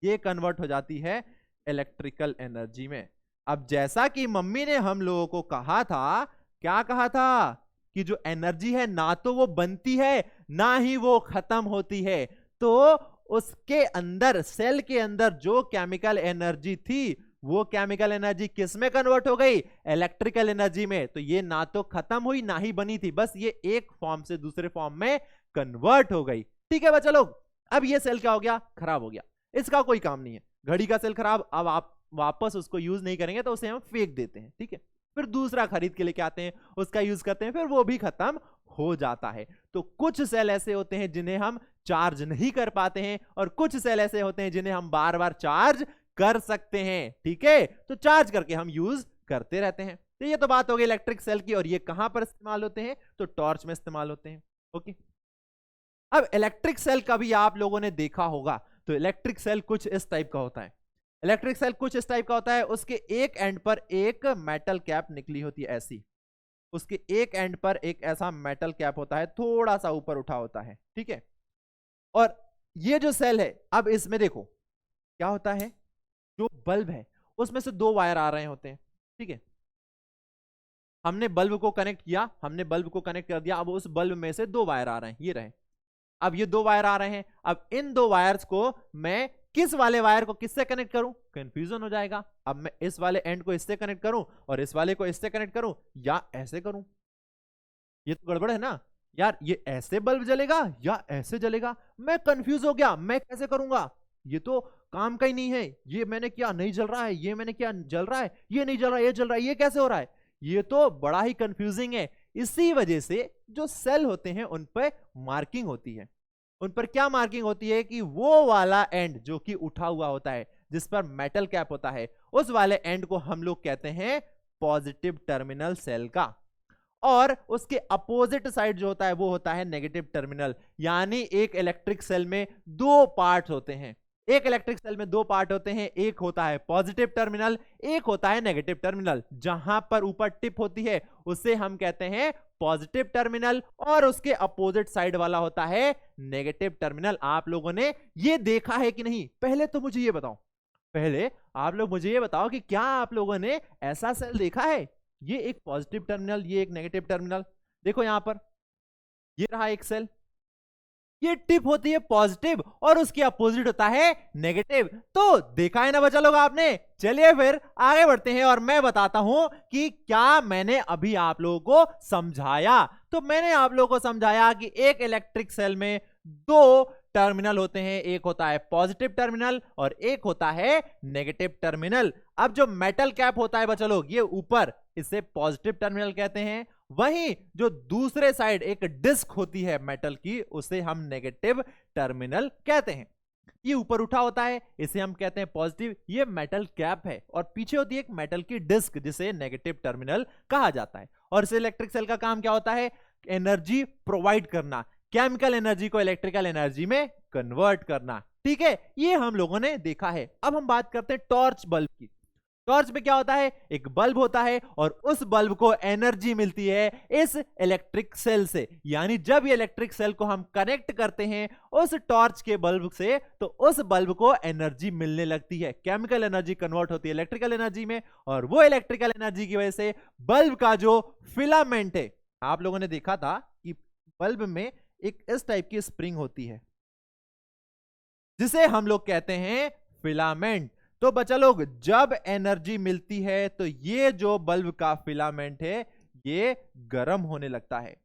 [SPEAKER 2] ये कन्वर्ट हो जाती है इलेक्ट्रिकल एनर्जी में। अब जैसा कि मम्मी ने हम लोगों को कहा था, क्या कहा था, कि जो एनर्जी है ना तो वो बनती है ना ही वो खत्म होती है, तो उसके अंदर सेल के अंदर जो केमिकल एनर्जी थी वो केमिकल एनर्जी किस में कन्वर्ट हो गई, इलेक्ट्रिकल एनर्जी में। तो ये ना तो खत्म हुई ना ही बनी थी, बस ये एक फॉर्म से दूसरे फॉर्म में कन्वर्ट हो गई। ठीक है बच्चा लोग, अब ये सेल क्या हो गया, खराब हो गया, इसका कोई काम नहीं है। घड़ी का सेल खराब, अब आप वापस उसको यूज नहीं करेंगे तो उसे हम फेंक देते हैं। ठीक है, फिर दूसरा खरीद के लेके आते हैं, उसका यूज करते हैं, फिर वो भी खत्म हो जाता है। तो कुछ सेल ऐसे होते हैं जिन्हें हम चार्ज नहीं कर पाते हैं और कुछ सेल ऐसे होते हैं जिन्हें हम बार बार चार्ज कर सकते हैं। ठीक है, तो चार्ज करके हम यूज करते रहते हैं। तो ये तो बात हो गई इलेक्ट्रिक सेल की, और ये कहां पर इस्तेमाल होते हैं, तो टॉर्च में इस्तेमाल होते हैं। ओके, अब इलेक्ट्रिक सेल का भी आप लोगों ने देखा होगा, तो इलेक्ट्रिक सेल कुछ इस टाइप का होता है। इलेक्ट्रिक सेल कुछ इस टाइप का होता है, उसके एक एंड पर एक मेटल कैप निकली होती है ऐसी, उसके एक एंड पर एक ऐसा मेटल कैप होता है, थोड़ा सा ऊपर उठा होता है। ठीक है, और ये जो सेल है, अब इसमें देखो क्या होता है, जो बल्ब है उसमें से दो वायर आ रहे होते हैं। ठीक है, हमने बल्ब को कनेक्ट किया, हमने बल्ब को कनेक्ट कर दिया, अब उस बल्ब में से दो वायर आ रहे हैं, ये रहे। अब ये दो वायर आ रहे हैं, अब इन दो वायर्स को मैं किस वाले वायर को किससे कनेक्ट करूं, कंफ्यूजन हो जाएगा। अब मैं इस वाले एंड को इससे कनेक्ट करूं और इस वाले को इससे कनेक्ट करूं या ऐसे करूं, ये तो गड़बड़ है ना यार, ये ऐसे बल्ब जलेगा या ऐसे जलेगा, मैं कंफ्यूज हो गया, मैं कैसे करूंगा, ये तो काम का ही नहीं है, ये मैंने किया नहीं जल रहा है, ये मैंने किया जल रहा है, ये नहीं जल रहा है, ये जल रहा है, ये कैसे हो रहा है, ये तो बड़ा ही कंफ्यूजिंग है। इसी वजह से जो सेल होते हैं उन पर मार्किंग होती है। उन पर क्या मार्किंग होती है कि वो वाला एंड जो कि उठा हुआ होता है, जिस पर मेटल कैप होता है, उस वाले एंड को हम लोग कहते हैं पॉजिटिव टर्मिनल सेल का, और उसके अपोजिट साइड जो होता है वो होता है नेगेटिव टर्मिनल। यानी एक इलेक्ट्रिक सेल में दो पार्ट होते हैं, एक इलेक्ट्रिक सेल में दो पार्ट होते हैं, एक होता है पॉजिटिव टर्मिनल, एक होता है नेगेटिव टर्मिनल। जहां पर ऊपर टिप होती है उसे हम कहते हैं पॉजिटिव टर्मिनल और उसके अपोजिट साइड वाला होता है नेगेटिव टर्मिनल। आप लोगों ने ये देखा है कि नहीं, पहले तो मुझे ये बताओ, पहले आप लोग मुझे ये बताओ कि क्या आप लोगों ने ऐसा सेल देखा है, ये एक पॉजिटिव टर्मिनल, ये एक नेगेटिव टर्मिनल। देखो यहां पर ये रहा एक सेल, ये टिप होती है पॉजिटिव और उसके अपोजिट होता है नेगेटिव। तो देखा है ना बच्चा लोग आपने। चलिए फिर आगे बढ़ते हैं और मैं बताता हूं कि क्या मैंने अभी आप लोगों को समझाया। तो मैंने आप लोगों को समझाया कि एक इलेक्ट्रिक सेल में दो टर्मिनल होते हैं, एक होता है पॉजिटिव टर्मिनल और एक होता है नेगेटिव टर्मिनल। अब जो मेटल कैप होता है बच्चा लोग, ये ऊपर, इसे पॉजिटिव टर्मिनल कहते हैं। वहीं जो दूसरे साइड एक डिस्क होती है मेटल की, उसे हम नेगेटिव टर्मिनल कहते हैं। ये ऊपर उठा होता है, इसे हम कहते हैं पॉजिटिव, ये मेटल कैप है, और पीछे होती है एक मेटल की डिस्क जिसे नेगेटिव टर्मिनल कहा जाता है। और इस इलेक्ट्रिक सेल का काम क्या होता है, एनर्जी प्रोवाइड करना, केमिकल एनर्जी को इलेक्ट्रिकल एनर्जी में कन्वर्ट करना। ठीक है, ये हम लोगों ने देखा है। अब हम बात करते हैं टॉर्च बल्ब की। टॉर्च में क्या होता है, एक बल्ब होता है और उस बल्ब को एनर्जी मिलती है इस इलेक्ट्रिक सेल से। यानी जब ये इलेक्ट्रिक सेल को हम कनेक्ट करते हैं उस टॉर्च के बल्ब से, तो उस बल्ब को एनर्जी मिलने लगती है, केमिकल एनर्जी कन्वर्ट होती है इलेक्ट्रिकल एनर्जी में, और वो इलेक्ट्रिकल एनर्जी की वजह से बल्ब का जो फिलामेंट है, आप लोगों ने देखा था कि बल्ब में एक इस टाइप की स्प्रिंग होती है जिसे हम लोग कहते हैं फिलामेंट। तो बच्चा लोग, जब एनर्जी मिलती है तो ये जो बल्ब का फिलामेंट है ये गर्म होने लगता है।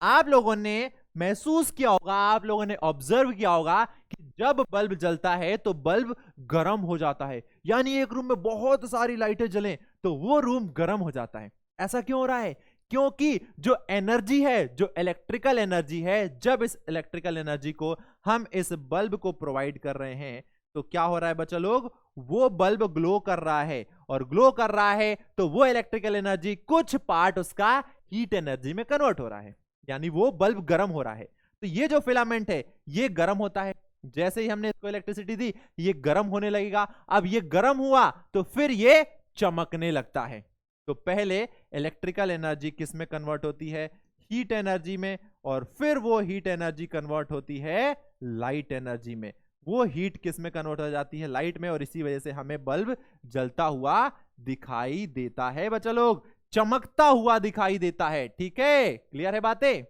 [SPEAKER 2] आप लोगों ने महसूस किया होगा, आप लोगों ने ऑब्जर्व किया होगा कि जब बल्ब जलता है तो बल्ब गर्म हो जाता है। यानी एक रूम में बहुत सारी लाइटें जलें तो वो रूम गर्म हो जाता है। ऐसा क्यों हो रहा है? क्योंकि जो एनर्जी है, जो इलेक्ट्रिकल एनर्जी है, जब इस इलेक्ट्रिकल एनर्जी को हम इस बल्ब को प्रोवाइड कर रहे हैं तो क्या हो रहा है बच्चा लोग, वो बल्ब ग्लो कर रहा है, और ग्लो कर रहा है तो वो इलेक्ट्रिकल एनर्जी कुछ पार्ट उसका हीट एनर्जी में कन्वर्ट हो रहा है, यानी वो बल्ब गर्म हो रहा है। तो ये जो फिलामेंट है ये गर्म होता है, जैसे ही हमने इसको इलेक्ट्रिसिटी दी ये गर्म होने लगेगा। अब ये गर्म हुआ तो फिर ये चमकने लगता है। तो पहले इलेक्ट्रिकल एनर्जी किस में कन्वर्ट होती है, हीट एनर्जी में, और फिर वो हीट एनर्जी कन्वर्ट होती है लाइट एनर्जी में। वो हीट किस में कन्वर्ट हो जाती है, लाइट में, और इसी वजह से हमें बल्ब जलता हुआ दिखाई देता है बच्चा लोग, चमकता हुआ दिखाई देता है। ठीक है, क्लियर है बातें?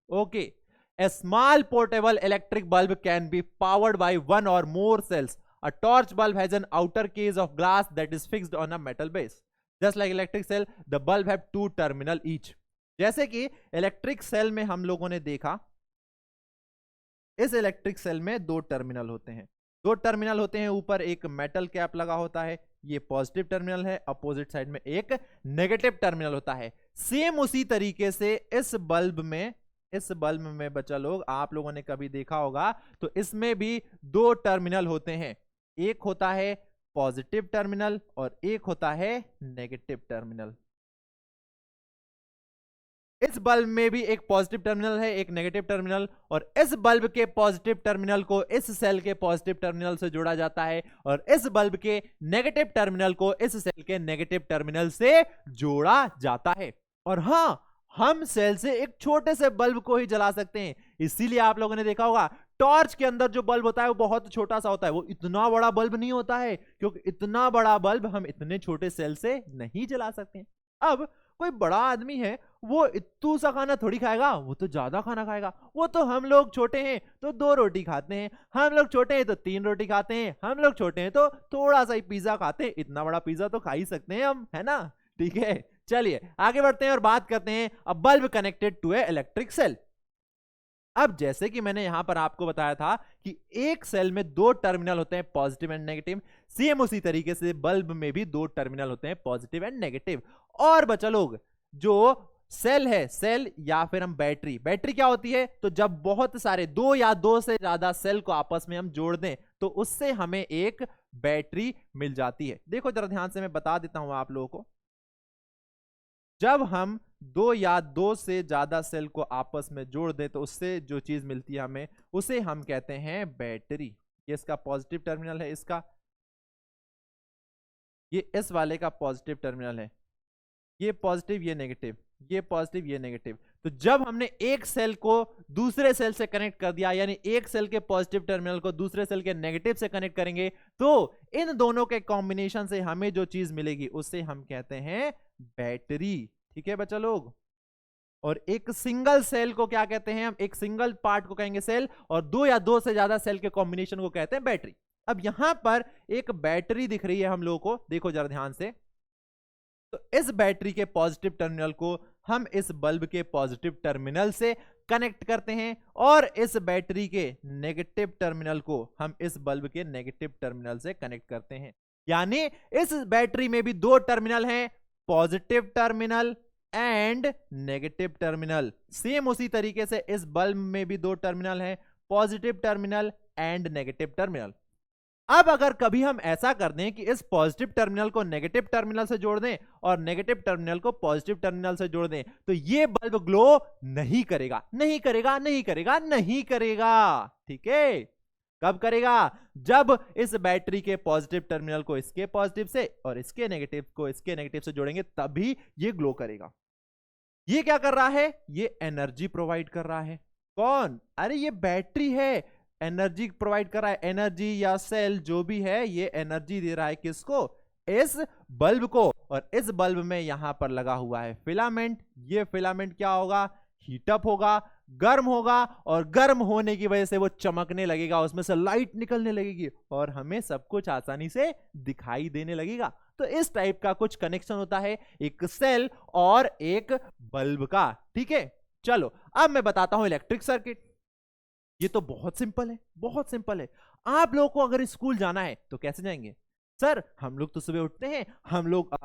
[SPEAKER 2] Okay. A small portable electric bulb can be powered by one or more cells. A torch bulb has an outer case of glass that is fixed on a metal base. Just like electric cell, the bulb have two terminal each. जैसे कि electric cell में हम लोगों ने देखा, इस electric cell में दो टर्मिनल होते हैं। दो टर्मिनल होते हैं, ऊपर एक मेटल कैप लगा होता है, ये पॉजिटिव टर्मिनल है, अपोजिट साइड में एक नेगेटिव टर्मिनल होता है। सेम उसी तरीके से इस बल्ब में बच्चा लोग, आप लोगों ने कभी देखा होगा तो इसमें भी दो टर्मिनल होते हैं, एक होता है पॉजिटिव टर्मिनल और एक होता है नेगेटिव टर्मिनल। इस बल्ब में भी एक पॉजिटिव टर्मिनल है, एक नेगेटिव टर्मिनल, और इस बल्ब के पॉजिटिव टर्मिनल को इस सेल के पॉजिटिव टर्मिनल से जोड़ा जाता है, और इस बल्ब के नेगेटिव टर्मिनल को इस सेल के नेगेटिव टर्मिनल से जोड़ा जाता है। और हां, हम सेल से एक छोटे से बल्ब को ही जला सकते हैं। इसीलिए आप लोगों ने देखा होगा टॉर्च के अंदर जो बल्ब होता है वो बहुत छोटा सा होता है, वो इतना बड़ा बल्ब नहीं होता है, क्योंकि इतना बड़ा बल्ब हम इतने छोटे सेल से नहीं जला सकते। अब कोई बड़ा आदमी है, वो इतू सा खाना थोड़ी खाएगा, वो तो ज्यादा खाना खाएगा। वो तो हम लोग छोटे हैं तो 2 रोटी खाते हैं, हम लोग छोटे हैं तो 3 रोटी खाते हैं, हम लोग छोटे हैं तो थोड़ा सा ही पिज्जा खाते हैं। इतना बड़ा पिज्जा तो खा ही सकते हैं हम, है ना? ठीक है, चलिए आगे बढ़ते हैं और बात करते हैं a bulb connected to a electric cell. अब जैसे कि मैंने यहां पर आपको बताया था कि एक सेल में दो टर्मिनल होते हैं, पॉजिटिव एंड नेगेटिव, सेम उसी तरीके से बल्ब में भी दो टर्मिनल होते हैं, पॉजिटिव एंड नेगेटिव। और बच्चा लोग, जो सेल है, सेल या फिर हम बैटरी, बैटरी क्या होती है, तो जब बहुत सारे दो या दो से ज्यादा सेल को आपस में हम जोड़ दें तो उससे हमें एक बैटरी मिल जाती है। देखो जरा ध्यान से, मैं बता देता हूं आप लोगों को। जब हम दो या दो से ज्यादा सेल को आपस में जोड़ दें तो उससे जो चीज मिलती है हमें, उसे हम कहते हैं बैटरी। ये इसका पॉजिटिव टर्मिनल है, इसका, ये इस वाले का पॉजिटिव टर्मिनल है, ये पॉजिटिव ये नेगेटिव, ये पॉजिटिव ये नेगेटिव। तो जब हमने एक सेल को दूसरे सेल से कनेक्ट कर दिया, यानी एक सेल के पॉजिटिव टर्मिनल को दूसरे सेल के नेगेटिव से कनेक्ट करेंगे, तो इन दोनों के कॉम्बिनेशन से हमें जो चीज मिलेगी उसे हम कहते हैं बैटरी। ठीक है बच्चा लोग? और एक सिंगल सेल को क्या कहते हैं हम? एक सिंगल पार्ट को कहेंगे सेल, और दो या दो से ज्यादा सेल के कॉम्बिनेशन को कहते हैं बैटरी। अब यहां पर एक बैटरी दिख रही है हम लोगों को, देखो जरा ध्यान से। तो इस बैटरी के पॉजिटिव टर्मिनल को हम इस बल्ब के पॉजिटिव टर्मिनल से कनेक्ट करते हैं, और इस बैटरी के नेगेटिव टर्मिनल को हम इस बल्ब के नेगेटिव टर्मिनल से कनेक्ट करते हैं। यानी इस बैटरी में भी दो टर्मिनल हैं, positive terminal and negative terminal. Same उसी तरीके से इस बल्ब में भी दो टर्मिनल हैं, positive terminal and negative terminal. अब अगर कभी हम ऐसा कर दें कि इस पॉजिटिव टर्मिनल को नेगेटिव टर्मिनल से जोड़ दें और नेगेटिव टर्मिनल को पॉजिटिव टर्मिनल से जोड़ दें, तो ये बल्ब ग्लो नहीं करेगा, नहीं करेगा, नहीं करेगा, नहीं करेगा। ठीक है? कब करेगा? जब इस बैटरी के पॉजिटिव टर्मिनल को इसके पॉजिटिव से और इसके नेगेटिव को इसके नेगेटिव से जोड़ेंगे, तभी ये ग्लो करेगा। ये क्या कर रहा है? ये एनर्जी प्रोवाइड कर रहा है। कौन? अरे ये बैटरी है, एनर्जी प्रोवाइड कर रहा है। एनर्जी या सेल जो भी है, ये एनर्जी दे रहा है किसको? इस बल्ब को। और इस बल्ब में यहां पर लगा हुआ है फिलामेंट। ये फिलामेंट क्या होगा? हीटअप होगा, गर्म होगा, और गर्म होने की वजह से वो चमकने लगेगा, उसमें से लाइट निकलने लगेगी और हमें सब कुछ आसानी से दिखाई देने लगेगा। तो इस टाइप का कुछ कनेक्शन होता है एक सेल और एक बल्ब का। ठीक है, चलो अब मैं बताता हूं इलेक्ट्रिक सर्किट। ये तो बहुत सिंपल है, बहुत सिंपल है। आप लोगों को अगर स्कूल जाना है तो कैसे जाएंगे? सर हम लोग तो सुबह उठते हैं, हम लोग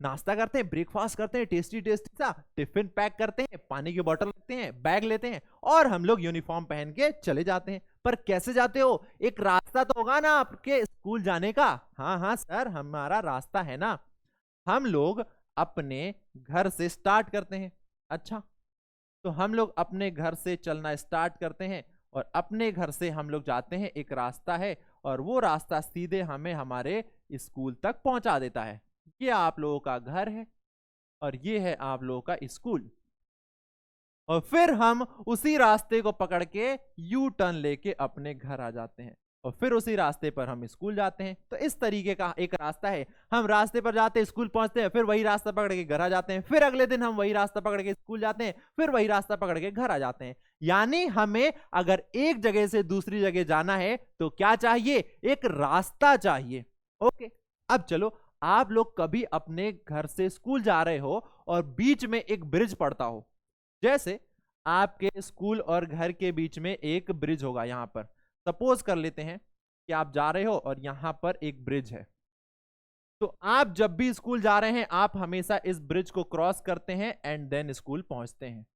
[SPEAKER 2] नाश्ता करते हैं, ब्रेकफास्ट करते हैं, टेस्टी टेस्टी सा टिफिन पैक करते हैं, पानी की बोतल रखते हैं, बैग लेते हैं और हम लोग यूनिफॉर्म पहन के चले जाते हैं। पर कैसे जाते हो? एक रास्ता तो होगा ना आपके स्कूल जाने का। हाँ हाँ सर, हमारा रास्ता है ना। हम लोग अपने घर से स्टार्ट करते हैं। अच्छा, तो हम लोग अपने घर से चलना स्टार्ट करते हैं और अपने घर से हम लोग जाते हैं, एक रास्ता है और वो रास्ता सीधे हमें हमारे स्कूल तक पहुंचा देता है। ये आप लोगों का घर है और ये है आप लोगों का स्कूल। और फिर हम उसी रास्ते को पकड़ के यू टर्न लेके अपने घर आ जाते हैं और फिर उसी रास्ते पर हम स्कूल जाते हैं। तो इस तरीके का एक रास्ता है। हम रास्ते पर जाते हैं, स्कूल पहुंचते हैं, फिर वही रास्ता पकड़ के घर आ जाते हैं, फिर अगले दिन हम वही रास्ता पकड़ के स्कूल जाते हैं, फिर वही रास्ता पकड़ के घर आ जाते हैं। यानी हमें अगर एक जगह से दूसरी जगह जाना है तो क्या चाहिए? एक रास्ता चाहिए। ओके, अब चलो, आप लोग कभी अपने घर से स्कूल जा रहे हो और बीच में एक ब्रिज पड़ता हो। जैसे आपके स्कूल और घर के बीच में एक ब्रिज होगा। यहां पर सपोज कर लेते हैं कि आप जा रहे हो और यहां पर एक ब्रिज है। तो आप जब भी स्कूल जा रहे हैं, आप हमेशा इस ब्रिज को क्रॉस करते हैं एंड देन स्कूल पहुंचते हैं।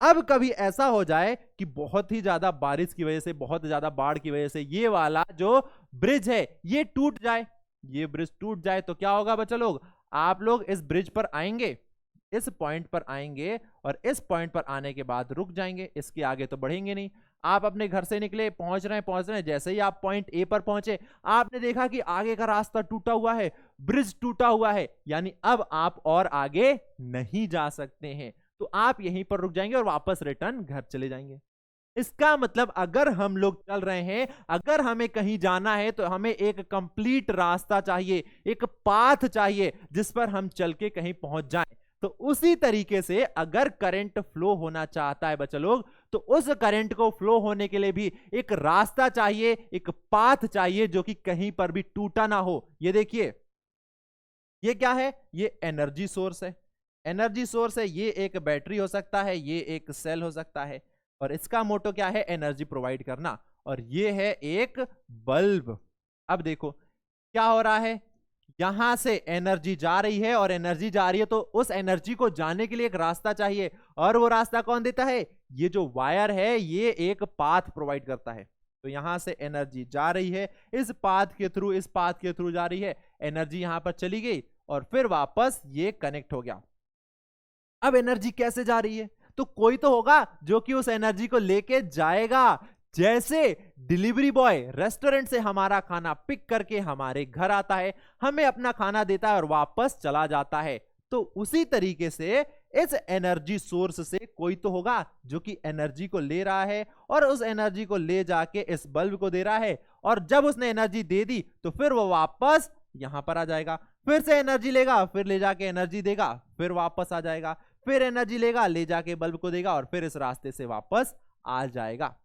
[SPEAKER 2] अब कभी ऐसा हो जाए कि बहुत ही ज्यादा बारिश की वजह से, बहुत ज्यादा बाढ़ की वजह से ये वाला जो ब्रिज है ये टूट जाए, ये ब्रिज टूट जाए, तो क्या होगा बच्चा लोग? आप लोग इस ब्रिज पर आएंगे, इस पॉइंट पर आएंगे और इस पॉइंट पर आने के बाद रुक जाएंगे, इसके आगे तो बढ़ेंगे नहीं। आप अपने घर से निकले, पहुंच रहे हैं, जैसे ही आप पॉइंट ए पर पहुंचे, आपने देखा कि आगे का रास्ता टूटा हुआ है, ब्रिज टूटा हुआ है, यानी अब आप और आगे नहीं जा सकते हैं। तो आप यहीं पर रुक जाएंगे और वापस रिटर्न घर चले जाएंगे। इसका मतलब अगर हम लोग चल रहे हैं, अगर हमें कहीं जाना है, तो हमें एक कंप्लीट रास्ता चाहिए, एक पाथ चाहिए जिस पर हम चल के कहीं पहुंच जाएं। तो उसी तरीके से अगर करंट फ्लो होना चाहता है बच्चा लोग, तो उस करंट को फ्लो होने के लिए भी एक रास्ता चाहिए, एक पाथ चाहिए जो कि कहीं पर भी टूटा ना हो। ये देखिए, ये क्या है? ये एनर्जी सोर्स है। एनर्जी सोर्स है, ये एक बैटरी हो सकता है, ये एक सेल हो सकता है और इसका मोटो क्या है? एनर्जी प्रोवाइड करना। और ये है एक बल्ब। अब देखो क्या हो रहा है, यहां से एनर्जी जा रही है और एनर्जी जा रही है, तो उस एनर्जी को जाने के लिए एक रास्ता चाहिए। और वो रास्ता कौन देता है? ये जो वायर है, ये एक पाथ प्रोवाइड करता है। तो यहां से एनर्जी जा रही है, इस पाथ के थ्रू, इस पाथ के थ्रू जा रही है, एनर्जी यहां पर चली गई और फिर वापस ये कनेक्ट हो गया। अब एनर्जी कैसे जा रही है? तो कोई तो होगा जो कि उस एनर्जी को लेके जाएगा। जैसे डिलीवरी बॉय रेस्टोरेंट से हमारा खाना पिक करके हमारे घर आता है, हमें अपना खाना देता है और वापस चला जाता है, तो उसी तरीके से इस एनर्जी सोर्स से कोई तो होगा जो कि एनर्जी को ले रहा है और उस एनर्जी को ले जाके इस बल्ब को दे रहा है। और जब उसने एनर्जी दे दी तो फिर वो वापस यहां पर आ जाएगा, फिर से एनर्जी लेगा, फिर ले जाके एनर्जी देगा, फिर वापस आ जाएगा, फिर एनर्जी लेगा, ले जाके बल्ब को देगा और फिर इस रास्ते से वापस आ जाएगा।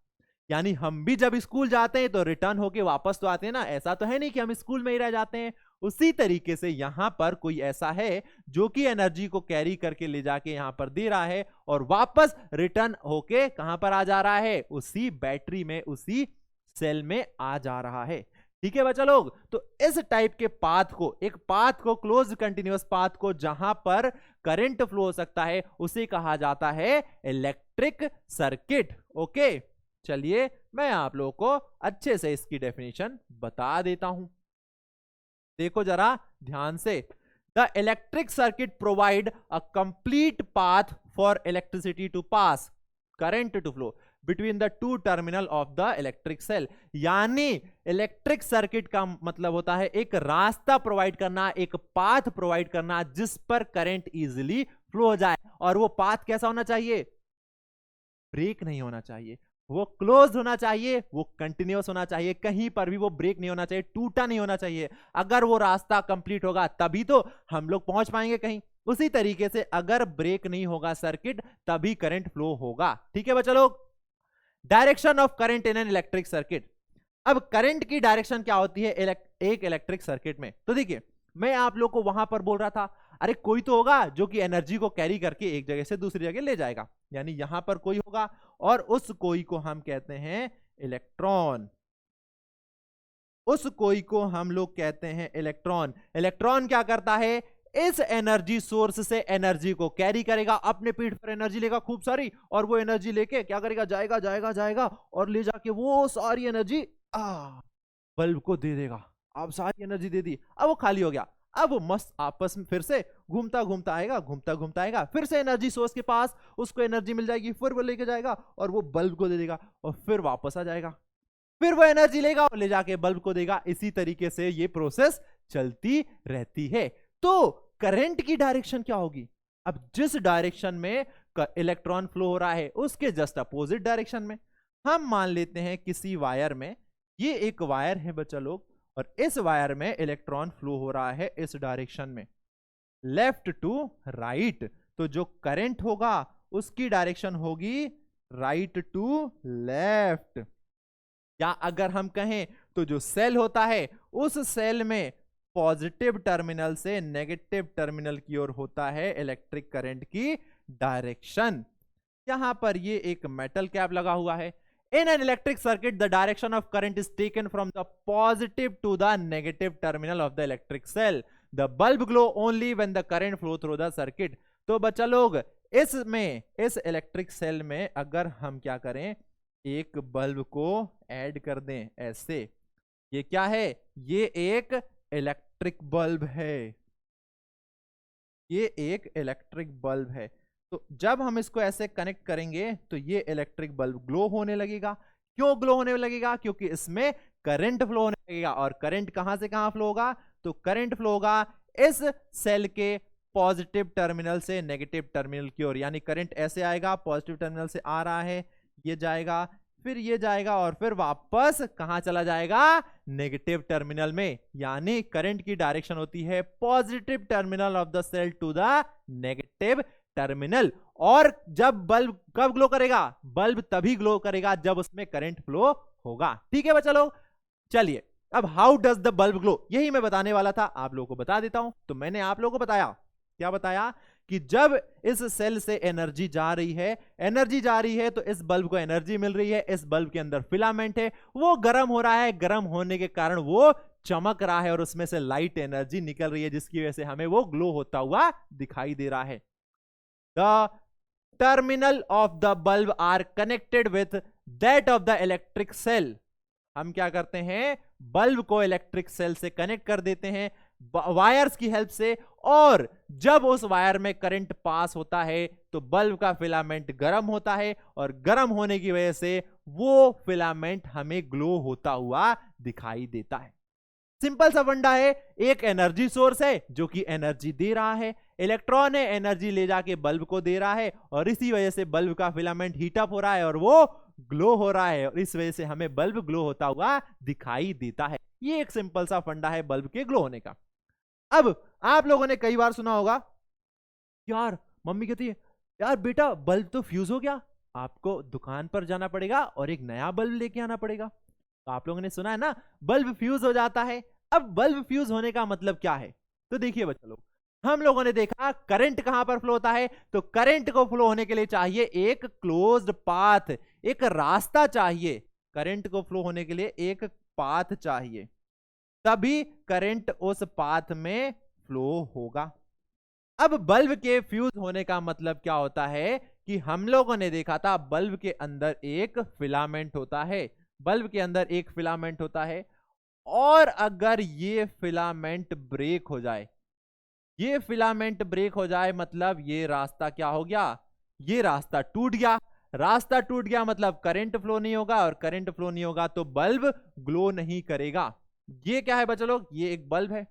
[SPEAKER 2] यानी हम भी जब स्कूल जाते हैं तो रिटर्न होके वापस तो आते हैं ना, ऐसा तो है नहीं कि हम स्कूल में ही रह जाते हैं। उसी तरीके से यहां पर कोई ऐसा है जो कि एनर्जी को कैरी करके ले जाके यहां पर दे रहा है और वापस रिटर्न होके कहां पर आ जा रहा है? उसी बैटरी में, उसी सेल में आ जा रहा है। ठीक है बच्चा लोग, तो इस टाइप के पाथ को, एक पाथ को, क्लोज कंटिन्यूअस पाथ को जहां पर करंट फ्लो हो सकता है, उसे कहा जाता है इलेक्ट्रिक सर्किट। ओके, चलिए मैं आप लोगों को अच्छे से इसकी डेफिनेशन बता देता हूं। देखो जरा ध्यान से, the electric circuit provide a complete path for electricity to pass, current to flow. Between the two terminal of the electric cell. यानी इलेक्ट्रिक सर्किट का मतलब होता है एक रास्ता प्रोवाइड करना, एक पाथ प्रोवाइड करना जिस पर करंट इजीली फ्लो हो जाए। और वो पाथ कैसा होना चाहिए? ब्रेक नहीं होना चाहिए, वो क्लोज होना चाहिए, वो कंटिन्यूअस होना चाहिए, कहीं पर भी वो ब्रेक नहीं होना चाहिए, टूटा नहीं होना चाहिए। अगर वो रास्ता कंप्लीट होगा तभी तो हम लोग पहुंच पाएंगे कहीं। उसी तरीके से अगर ब्रेक नहीं होगा सर्किट तभी करंट फ्लो होगा। ठीक है बच्चा लोग। Direction of current in an electric circuit. अब करंट की डायरेक्शन क्या होती है एक इलेक्ट्रिक सर्किट में? तो देखिए मैं आप लोग को वहां पर बोल रहा था अरे कोई तो होगा जो कि एनर्जी को कैरी करके एक जगह से दूसरी जगह ले जाएगा, यानी यहां पर कोई होगा और उस कोई को हम कहते हैं इलेक्ट्रॉन। उस कोई को हम लोग कहते हैं इलेक्ट्रॉन। इलेक्ट्रॉन क्या करता है? इस एनर्जी सोर्स से एनर्जी को कैरी करेगा, अपने पीठ पर एनर्जी लेगा खूब सारी, और वो एनर्जी लेके क्या करेगा? जाएगा जाएगा जाएगा और ले जाके वो सारी एनर्जी बल्ब को दे देगा। अब सारी एनर्जी दे दी, अब वो खाली हो गया। अब वो मस्त आपस में फिर से घूमता घूमता आएगा, घूमता घूमता आएगा, फिर से एनर्जी सोर्स के पास उसको एनर्जी मिल जाएगी, फिर वो लेके जाएगा और वो बल्ब को दे देगा और फिर वापस आ जाएगा, फिर वो एनर्जी लेगा और ले जाके बल्ब को देगा। इसी तरीके से ये प्रोसेस चलती रहती है। तो करंट की डायरेक्शन क्या होगी? अब जिस डायरेक्शन में इलेक्ट्रॉन फ्लो हो रहा है उसके जस्ट अपोजिट डायरेक्शन में हम मान लेते हैं किसी वायर में, ये एक वायर है बच्चा लोग, और इस वायर में इलेक्ट्रॉन फ्लो हो रहा है इस डायरेक्शन में, लेफ्ट टू राइट। तो जो करंट होगा उसकी डायरेक्शन होगी राइट टू लेफ्ट। या अगर हम कहें तो जो सेल होता है उस सेल में पॉजिटिव टर्मिनल से नेगेटिव टर्मिनल की ओर होता है इलेक्ट्रिक करंट की डायरेक्शन। यहां पर ये एक मेटल कैप लगा हुआ है। In an electric circuit, the direction of current is taken from the positive to the negative terminal of the electric cell. The bulb glow only when the current flow through the circuit. तो बच्चा लोग इसमें इस electric cell में अगर हम क्या करें, एक बल्ब को ऐड कर दें ऐसे, ये क्या है? ये एक इलेक्ट्रिक बल्ब है, ये एक इलेक्ट्रिक बल्ब है। तो जब हम इसको ऐसे कनेक्ट करेंगे तो ये इलेक्ट्रिक बल्ब ग्लो होने लगेगा। क्यों ग्लो होने लगेगा? क्योंकि इसमें करंट फ्लो होने लगेगा। और करंट कहां से कहां फ्लो होगा? तो करंट फ्लो होगा इस सेल के पॉजिटिव टर्मिनल से नेगेटिव टर्मिनल की ओर। यानी करंट ऐसे आएगा, पॉजिटिव टर्मिनल से आ रहा है, ये जाएगा, फिर ये जाएगा और फिर वापस कहां चला जाएगा? नेगेटिव टर्मिनल में। यानी करंट की डायरेक्शन होती है positive terminal of the cell to the negative terminal. और जब बल्ब कब ग्लो करेगा? बल्ब तभी ग्लो करेगा जब उसमें करंट फ्लो होगा। ठीक है बच्चा लोग। चलिए अब how does the bulb glow, यही मैं बताने वाला था, आप लोगों को बता देता हूं। तो मैंने आप लोगों को बताया, क्या बताया? कि जब इस सेल से एनर्जी जा रही है तो इस बल्ब को एनर्जी मिल रही है। इस बल्ब के अंदर फिलामेंट है, वो गर्म हो रहा है, गर्म होने के कारण वो चमक रहा है और उसमें से लाइट एनर्जी निकल रही है, जिसकी वजह से हमें वो ग्लो होता हुआ दिखाई दे रहा है। The terminal of the bulb are connected with that of the electric cell. हम क्या करते हैं? बल्ब को इलेक्ट्रिक सेल से कनेक्ट कर देते हैं वायर्स की हेल्प से, और जब उस वायर में करंट पास होता है तो बल्ब का फिलामेंट गर्म होता है और गर्म होने की वजह से वो फिलामेंट हमें ग्लो होता हुआ दिखाई देता है। सिंपल सा फंडा है। एक एनर्जी सोर्स है जो कि एनर्जी दे रहा है, इलेक्ट्रॉन है, एनर्जी ले जाके बल्ब को दे रहा है, और इसी वजह से बल्ब का फिलामेंट हीट अप हो रहा है और वो ग्लो हो रहा है, और इस वजह से हमें बल्ब ग्लो होता हुआ दिखाई देता है। ये एक सिंपल सा फंडा है बल्ब के ग्लो होने का। अब आप लोगों ने कई बार सुना होगा, यार मम्मी कहती है यार बेटा बल्ब तो फ्यूज हो गया, आपको दुकान पर जाना पड़ेगा और एक नया बल्ब लेके आना पड़ेगा। तो आप लोगों ने सुना है ना, बल्ब फ्यूज हो जाता है। अब बल्ब फ्यूज होने का मतलब क्या है? तो देखिए बच्चों लोग, हम लोगों ने देखा करंट कहां पर फ्लो होता है, तो करंट को फ्लो होने के लिए चाहिए एक क्लोज्ड पाथ, एक रास्ता चाहिए। करंट को फ्लो होने के लिए एक पाथ चाहिए, तभी करंट उस पाथ में फ्लो होगा। अब बल्ब के फ्यूज होने का मतलब क्या होता है कि हम लोगों ने देखा था बल्ब के अंदर एक फिलामेंट होता है, बल्ब के अंदर एक फिलामेंट होता है, और अगर ये फिलामेंट ब्रेक हो जाए, ये फिलामेंट ब्रेक हो जाए मतलब ये रास्ता क्या हो गया? ये रास्ता टूट गया। रास्ता टूट गया मतलब करंट फ्लो नहीं होगा, और करंट फ्लो नहीं होगा तो बल्ब ग्लो नहीं करेगा। ये क्या है बच्चों लोग, ये एक बल्ब है।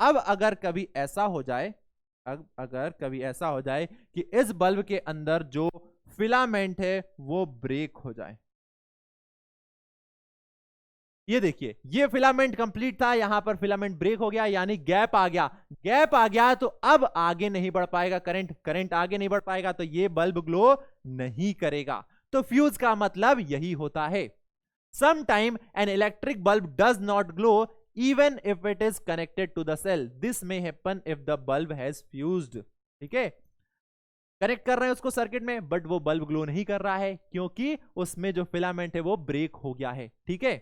[SPEAKER 2] अब अगर कभी ऐसा हो जाए, अगर कभी ऐसा हो जाए कि इस बल्ब के अंदर जो फिलामेंट है वो ब्रेक हो जाए, ये देखिए ये फिलामेंट कंप्लीट था, यहां पर फिलामेंट ब्रेक हो गया यानी गैप आ गया। गैप आ गया तो अब आगे नहीं बढ़ पाएगा करंट, करंट आगे नहीं बढ़ पाएगा तो ये बल्ब ग्लो नहीं करेगा। तो फ्यूज का मतलब यही होता है। Sometime an electric bulb does not glow even if it is connected to the cell, this may happen if the bulb has fused. ठीक है, कनेक्ट कर रहे हैं उसको सर्किट में बट वो बल्ब ग्लो नहीं कर रहा है क्योंकि उसमें जो फिलामेंट है वो ब्रेक हो गया है। ठीक है,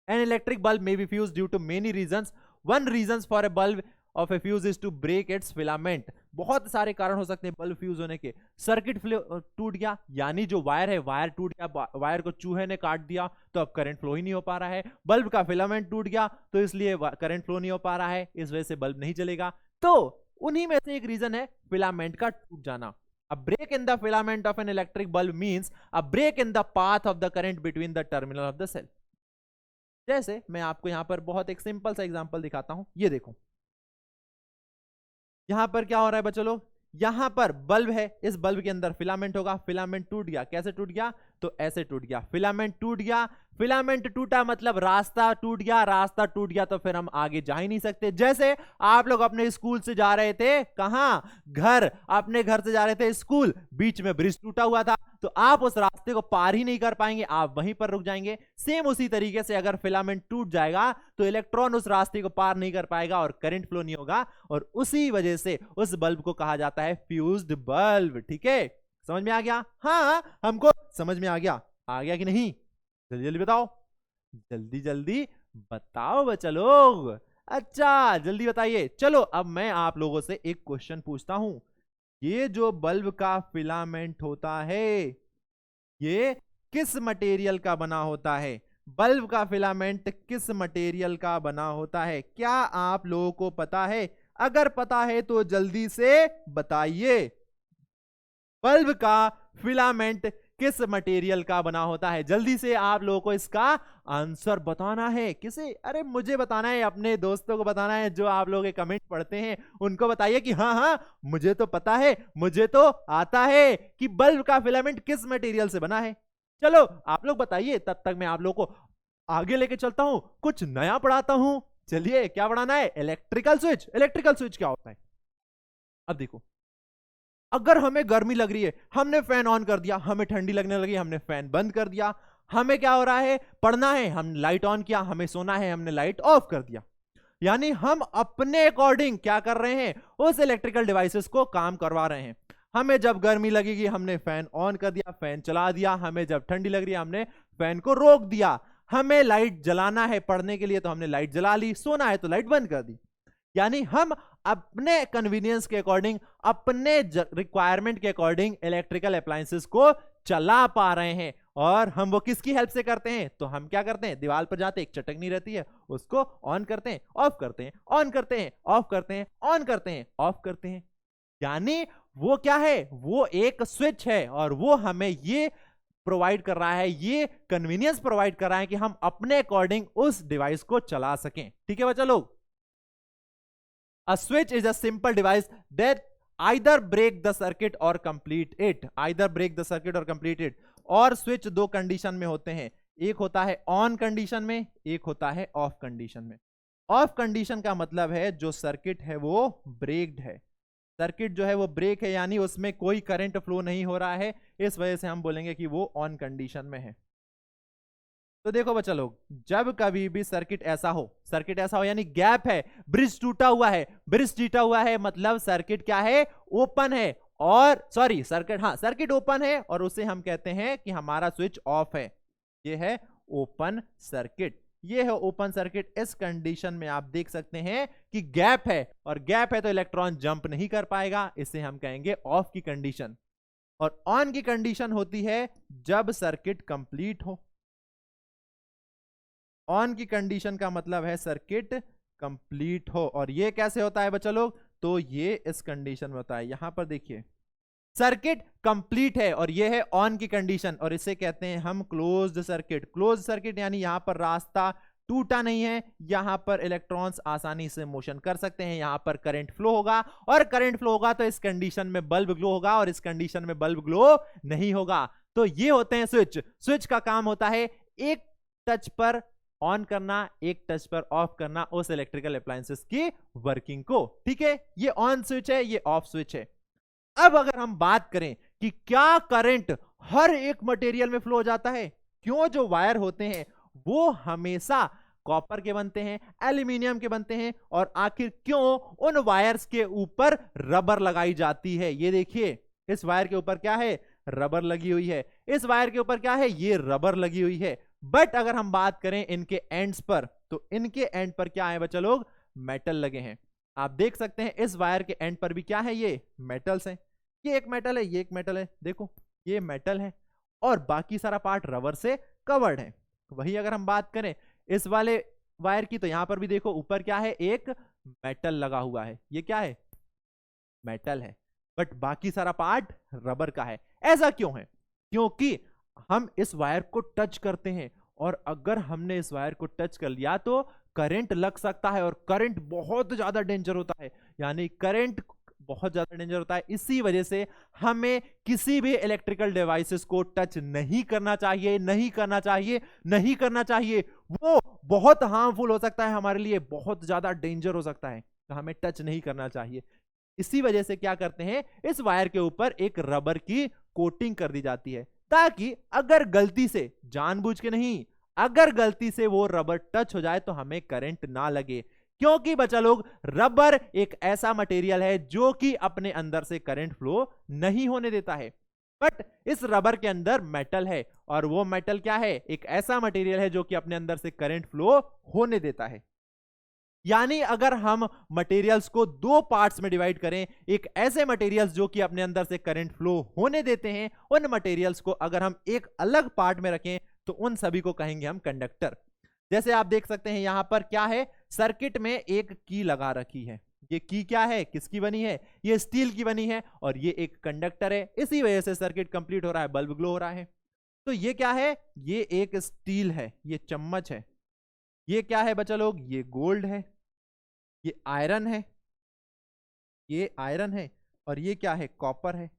[SPEAKER 2] an electric bulb may be fused due to many reasons. One reasons for a bulb of a fuse is to break its filament. बहुत सारे कारण हो सकते हैं बल्ब फ्यूज होने के। सर्किट टूट गया यानी जो वायर है वायर टूट गया, वायर को चूहे ने काट दिया तो अब करंट फ्लो ही नहीं हो पा रहा है। बल्ब का फिलामेंट टूट गया तो इसलिए करंट फ्लो नहीं हो पा रहा है, इस वजह से बल्ब नहीं चलेगा। तो उन्हीं में से एक रीजन है फिलामेंट का टूट जाना। A break in the filament of an electric bulb means a break in the path of the current between the terminal of the cell. जैसे मैं आपको यहां पर बहुत एक सिंपल सा एग्जांपल दिखाता हूं, ये देखो यहां पर क्या हो रहा है बच्चों लोग, यहां पर बल्ब है, इस बल्ब के अंदर फिलामेंट होगा, फिलामेंट टूट गया, कैसे टूट गया तो ऐसे टूट गया, फिलामेंट टूट गया, फिलामेंट टूटा मतलब रास्ता टूट गया, रास्ता टूट गया तो फिर हम आगे जा ही नहीं सकते। जैसे आप लोग अपने स्कूल से जा रहे थे कहां, घर, अपने घर से जा रहे थे स्कूल, बीच में ब्रिज टूटा हुआ था तो आप उस रास्ते को पार ही नहीं कर पाएंगे, आप वहीं पर रुक जाएंगे। सेम उसी तरीके से अगर फिलामेंट टूट जाएगा तो इलेक्ट्रॉन उस रास्ते को पार नहीं कर पाएगा और करंट फ्लो नहीं होगा, और उसी वजह से उस बल्ब को कहा जाता है फ्यूज्ड बल्ब। ठीक है, समझ में आ गया? हाँ हमको समझ में आ गया कि नहीं? जल्दी जल्दी बताओ, जल्दी जल्दी बताओ बच्चा लोग। अच्छा जल्दी बताइए। चलो अब मैं आप लोगों से एक क्वेश्चन पूछता हूं, ये जो बल्ब का फिलामेंट होता है ये किस मटेरियल का बना होता है? बल्ब का फिलामेंट किस मटेरियल का बना होता है? क्या आप लोगों को पता है? अगर पता है तो जल्दी से बताइए, बल्ब का फिलामेंट किस मटेरियल का बना होता है? जल्दी से आप लोगों को इसका आंसर बताना है। किसे? अरे मुझे बताना है, अपने दोस्तों को बताना है, जो आप लोग कमेंट पढ़ते हैं उनको बताइए कि हाँ हाँ मुझे तो पता है, मुझे तो आता है कि बल्ब का फिलामेंट किस मटेरियल से बना है। चलो आप लोग बताइए, तब तक मैं आप लोगों को आगे लेके चलता हूं, कुछ नया पढ़ाता हूं। चलिए क्या पढ़ाना है? Electrical switch. इलेक्ट्रिकल स्विच क्या होता है? अब देखो, अगर हमें गर्मी लग रही है हमने फैन ऑन कर दिया, हमें ठंडी लगने लगी हमने फैन बंद कर दिया, हमें क्या हो रहा है, पढ़ना है हम लाइट ऑन किया, हमें सोना है हमने लाइट ऑफ कर दिया। यानी हम अपने अकॉर्डिंग क्या कर रहे हैं, उस इलेक्ट्रिकल डिवाइसेस को काम करवा रहे हैं। हमें जब गर्मी लगेगी हमने फैन ऑन कर दिया, फैन चला दिया, हमें जब ठंडी लग रही है हमने फैन को रोक दिया, हमें लाइट जलाना है पढ़ने के लिए तो हमने लाइट जला ली, सोना है तो लाइट बंद कर दी। यानी हम अपने कन्वीनियंस के अकॉर्डिंग, अपने रिक्वायरमेंट के अकॉर्डिंग इलेक्ट्रिकल अप्लायंसेस को चला पा रहे हैं। और हम वो किसकी हेल्प से करते हैं? तो हम क्या करते हैं, दीवार पर जाते एक चटकनी रहती है उसको ऑन करते हैं, ऑफ करते हैं, ऑन करते हैं, ऑफ करते हैं, ऑन करते हैं, ऑफ करते हैं। यानी वो क्या है, वो एक स्विच है और वो हमें ये प्रोवाइड कर रहा है, ये कन्वीनियंस प्रोवाइड कर रहा है कि हम अपने अकॉर्डिंग उस डिवाइस को चला सकें। ठीक है बच्चा लोग, a switch is a simple device that either break the circuit or complete it, either break the circuit or complete it। और स्विच दो कंडीशन में होते हैं, एक होता है ऑन कंडीशन में, एक होता है ऑफ कंडीशन में। ऑफ कंडीशन का मतलब है जो सर्किट है वो ब्रेक्ड है, सर्किट जो है वो ब्रेक है यानी उसमें कोई करंट फ्लो नहीं हो रहा है, इस वजह से हम बोलेंगे कि वो ऑन कंडीशन में है। तो देखो बच्चा लोग, जब कभी भी सर्किट ऐसा हो यानी गैप है, ब्रिज टूटा हुआ है, ब्रिज टूटा हुआ है मतलब सर्किट क्या है, ओपन है, और सॉरी सर्किट, हाँ सर्किट ओपन है और उसे हम कहते हैं कि हमारा स्विच ऑफ है, ये है ओपन सर्किट, ये है ओपन सर्किट। इस कंडीशन में आप देख सकते हैं कि गैप है, और गैप है तो इलेक्ट्रॉन जंप नहीं कर पाएगा, इसे हम कहेंगे ऑफ की कंडीशन। और ऑन की कंडीशन होती है जब सर्किट कंप्लीट हो। ऑन की कंडीशन का मतलब है सर्किट कंप्लीट हो, और ये कैसे होता है बच्चा लोग, तो ये इस कंडीशन में होता है। यहां पर देखिए सर्किट कंप्लीट है और ये है ऑन की कंडीशन, और इसे कहते हैं हम क्लोज्ड सर्किट। क्लोज्ड सर्किट यानी यहां पर रास्ता टूटा नहीं है, यहां पर इलेक्ट्रॉन्स आसानी से मोशन कर सकते हैं, यहां पर करंट फ्लो होगा, और करंट फ्लो होगा तो इस कंडीशन में बल्ब ग्लो होगा, और इस कंडीशन में बल्ब ग्लो नहीं होगा। तो ये होते हैं स्विच। स्विच का काम होता है एक टच पर ऑन करना, एक टच पर ऑफ करना उस इलेक्ट्रिकल अप्लायंसेस की वर्किंग को। ठीक है, ये ऑन स्विच है, ये ऑफ स्विच है। अब अगर हम बात करें कि क्या करंट हर एक मटेरियल में फ्लो हो जाता है, क्यों जो वायर होते हैं वो हमेशा कॉपर के बनते हैं, एल्यूमिनियम के बनते हैं, और आखिर क्यों उन वायर्स के ऊपर रबर लगाई जाती है। ये देखिए, इस वायर के ऊपर क्या है, रबर लगी हुई है, इस वायर के ऊपर क्या है, ये रबर लगी हुई है। बट अगर हम बात करें इनके एंड्स पर, तो इनके एंड पर क्या है बच्चा लोग, मेटल लगे हैं। आप देख सकते हैं इस वायर के एंड पर भी क्या है, ये मेटल्स हैं। ये एक मेटल है, ये एक मेटल है, देखो ये मेटल है, और बाकी सारा पार्ट रबर से कवर्ड है। वही अगर हम बात करें इस वाले वायर की, तो यहां पर भी देखो ऊपर क्या है, एक मेटल लगा हुआ है, ये क्या है, मेटल है, बट बाकी सारा पार्ट रबर का है। ऐसा क्यों है, क्योंकि हम इस वायर को टच करते हैं, और अगर हमने इस वायर को टच कर लिया तो करंट लग सकता है, और करंट बहुत ज्यादा डेंजर होता है, यानी करंट बहुत ज्यादा डेंजर होता है। इसी वजह से हमें किसी भी इलेक्ट्रिकल डिवाइसेस को टच नहीं करना चाहिए, नहीं करना चाहिए, नहीं करना चाहिए। वो बहुत हार्मफुल हो सकता है हमारे लिए, बहुत ज्यादा डेंजर हो सकता है, तो हमें टच नहीं करना चाहिए। इसी वजह से क्या करते हैं, इस वायर के ऊपर एक रबर की कोटिंग कर दी जाती है, ताकि अगर गलती से, जानबूझ के नहीं, अगर गलती से वो रबर टच हो जाए तो हमें करंट ना लगे। क्योंकि बच्चा लोग, रबर एक ऐसा मटेरियल है जो कि अपने अंदर से करंट फ्लो नहीं होने देता है, बट इस रबर के अंदर मेटल है, और वो मेटल क्या है, एक ऐसा मटेरियल है जो कि अपने अंदर से करंट फ्लो होने देता है। यानी अगर हम मटेरियल्स को दो पार्ट्स में डिवाइड करें, एक ऐसे मटेरियल्स जो कि अपने अंदर से करंट फ्लो होने देते हैं, उन मटेरियल्स को अगर हम एक अलग पार्ट में रखें तो उन सभी को कहेंगे हम कंडक्टर। जैसे आप देख सकते हैं यहां पर क्या है, सर्किट में एक की लगा रखी है। ये की क्या है, किसकी बनी है, ये स्टील की बनी है, और ये एक कंडक्टर है। इसी वजह से सर्किट कंप्लीट हो रहा है, बल्ब ग्लो हो रहा है। तो ये क्या है, ये एक स्टील है, ये चम्मच है। ये क्या है बच्चा लोग, ये गोल्ड है, ये आयरन है, ये आयरन है, और ये क्या है, कॉपर है।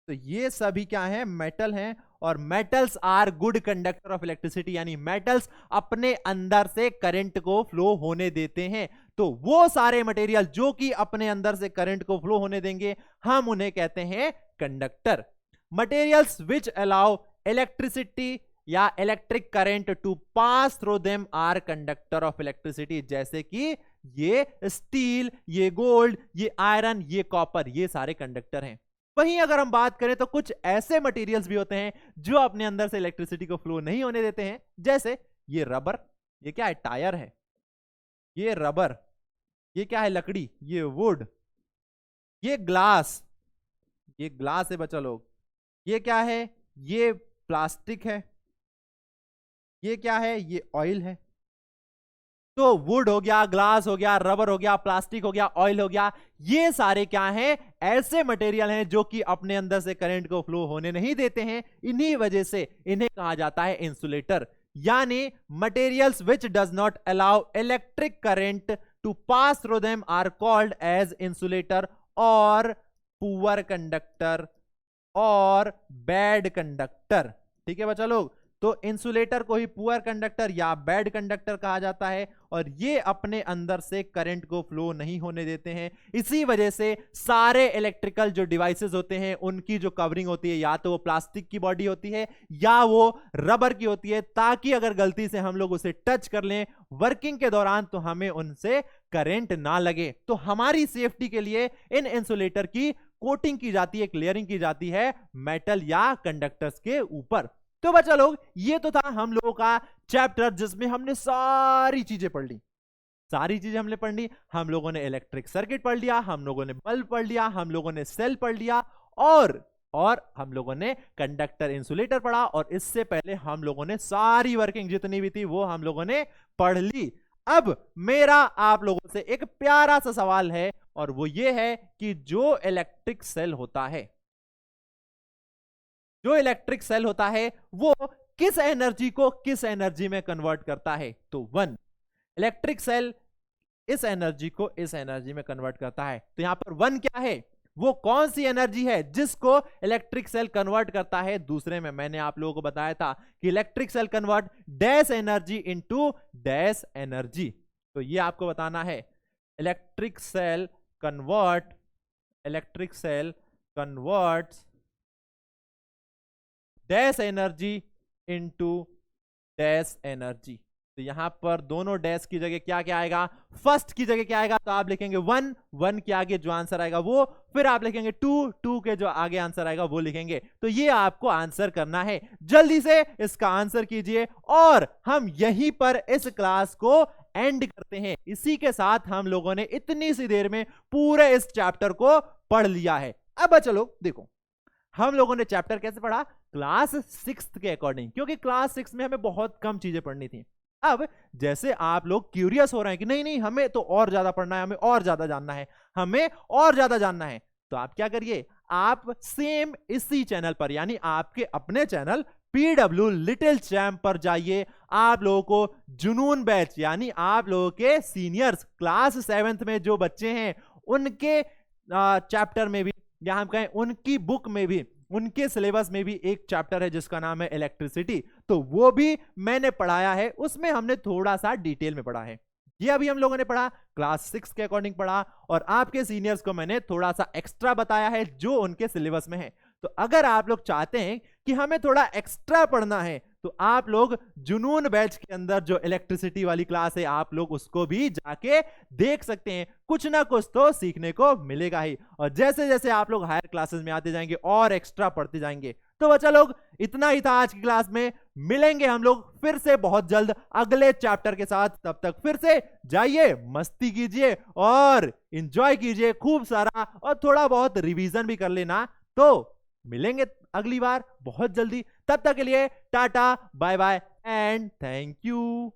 [SPEAKER 2] तो ये सभी क्या है, मेटल हैं, और metals are good conductor of electricity, यानी मेटल्स अपने अंदर से करंट को फ्लो होने देते हैं। तो वो सारे मटेरियल जो कि अपने अंदर से करंट को फ्लो होने देंगे, हम उन्हें कहते हैं conductor. Materials which allow electricity या electric current to pass through them are conductor of electricity. जैसे कि ये स्टील, ये गोल्ड, ये आयरन, ये कॉपर, ये सारे कंडक्टर हैं। वहीं अगर हम बात करें तो कुछ ऐसे मटेरियल्स भी होते हैं जो अपने अंदर से इलेक्ट्रिसिटी को फ्लो नहीं होने देते हैं। जैसे ये रबर, ये क्या है, टायर है, ये रबर, ये क्या है, लकड़ी, ये वुड, ये ग्लास, ये ग्लास है बच्चा लोग, ये क्या है, ये प्लास्टिक है, ये क्या है, ये ऑयल है। तो वुड हो गया, ग्लास हो गया, रबर हो गया, प्लास्टिक हो गया, ऑयल हो गया, ये सारे क्या हैं, ऐसे मटेरियल हैं जो कि अपने अंदर से करंट को फ्लो होने नहीं देते हैं। इन्हीं वजह से इन्हें कहा जाता है इंसुलेटर। यानी materials which does not allow electric current to pass through them are called as insulator और पुअर कंडक्टर और बैड कंडक्टर। ठीक है बच्चा लोग, तो इंसुलेटर को ही पुअर कंडक्टर या बैड कंडक्टर कहा जाता है, और ये अपने अंदर से करंट को फ्लो नहीं होने देते हैं। इसी वजह से सारे इलेक्ट्रिकल जो डिवाइसेस होते हैं उनकी जो कवरिंग होती है, या तो वो प्लास्टिक की बॉडी होती है या वो रबर की होती है, ताकि अगर गलती से हम लोग उसे टच कर लें वर्किंग के दौरान तो हमें उनसे करंट ना लगे। तो हमारी सेफ्टी के लिए इन इंसुलेटर की कोटिंग की जाती है, क्लियरिंग की जाती है मेटल या कंडक्टर्स के ऊपर। तो बच्चा लोग, ये तो था हम लोगों का चैप्टर जिसमें हमने सारी चीजें पढ़ ली। सारी चीजें हमने पढ़ ली। हम लोगों ने इलेक्ट्रिक सर्किट पढ़ लिया, हम लोगों ने बल्ब पढ़ लिया, हम लोगों ने सेल पढ़ लिया, और हम लोगों ने कंडक्टर इंसुलेटर पढ़ा, और इससे पहले हम लोगों ने सारी वर्किंग जितनी भी थी वो हम लोगों ने पढ़ ली। अब मेरा आप लोगों से एक प्यारा सा सवाल है, और वो ये है कि जो इलेक्ट्रिक सेल होता है जो इलेक्ट्रिक सेल होता है वो किस एनर्जी को किस एनर्जी में कन्वर्ट करता है? तो 1। इलेक्ट्रिक सेल इस एनर्जी को इस एनर्जी में कन्वर्ट करता है। तो यहां पर 1 क्या है? वो कौन सी एनर्जी है जिसको इलेक्ट्रिक सेल कन्वर्ट करता है? दूसरे में मैंने आप लोगों को बताया था कि electric cell convert dash energy into dash energy. तो ये आपको बताना है। Electric cell converts dash energy into dash energy. तो यहां पर दोनों डैश की जगह क्या क्या आएगा? फर्स्ट की जगह क्या आएगा? तो आप लिखेंगे 1, 1 के आगे जो आंसर आएगा वो, फिर आप लिखेंगे 2, 2 के जो आगे आंसर आएगा वो लिखेंगे। तो ये आपको आंसर करना है। जल्दी से इसका आंसर कीजिए और हम यहीं पर इस क्लास को एंड करते हैं। इसी के साथ हम लोगों ने इतनी सी देर में पूरे इस चैप्टर को पढ़ लिया है। अब चलो देखो, हम लोगों ने चैप्टर कैसे पढ़ा? क्लास 6 के अकॉर्डिंग, क्योंकि क्लास 6 में हमें बहुत कम चीजें पढ़नी थी। अब जैसे आप लोग क्यूरियस हो रहे हैं कि नहीं नहीं हमें तो और ज्यादा पढ़ना है, हमें और ज्यादा जानना है, हमें और ज्यादा जानना है, तो आप क्या करिए, आप सेम इसी चैनल पर यानी आपके अपने चैनल PW लिटिल चैम्प पर जाइए। आप लोगों को जुनून बैच यानी आप लोगों के सीनियर्स क्लास 7th में जो बच्चे हैं उनके चैप्टर में भी, या हम कहें उनकी बुक में भी, उनके सिलेबस में भी एक चैप्टर है जिसका नाम है इलेक्ट्रिसिटी। तो वो भी मैंने पढ़ाया है, उसमें हमने थोड़ा सा डिटेल में पढ़ा है। ये अभी हम लोगों ने पढ़ा क्लास 6 के अकॉर्डिंग पढ़ा, और आपके सीनियर्स को मैंने थोड़ा सा एक्स्ट्रा बताया है जो उनके सिलेबस में है। तो अगर आप लोग चाहते हैं कि हमें थोड़ा एक्स्ट्रा पढ़ना है तो आप लोग जुनून बैच के अंदर जो इलेक्ट्रिसिटी वाली क्लास है आप लोग उसको भी जाके देख सकते हैं। कुछ ना कुछ तो सीखने को मिलेगा ही, और जैसे जैसे आप लोग हायर क्लासेस में आते जाएंगे और एक्स्ट्रा पढ़ते जाएंगे। तो बच्चा लोग इतना ही था आज की क्लास में। मिलेंगे हम लोग फिर से बहुत जल्द अगले चैप्टर के साथ। तब तक फिर से जाइए, मस्ती कीजिए और एंजॉय कीजिए खूब सारा, और थोड़ा बहुत रिवीजन भी कर लेना। तो मिलेंगे अगली बार बहुत जल्दी। तब तक के लिए tata bye bye and thank you.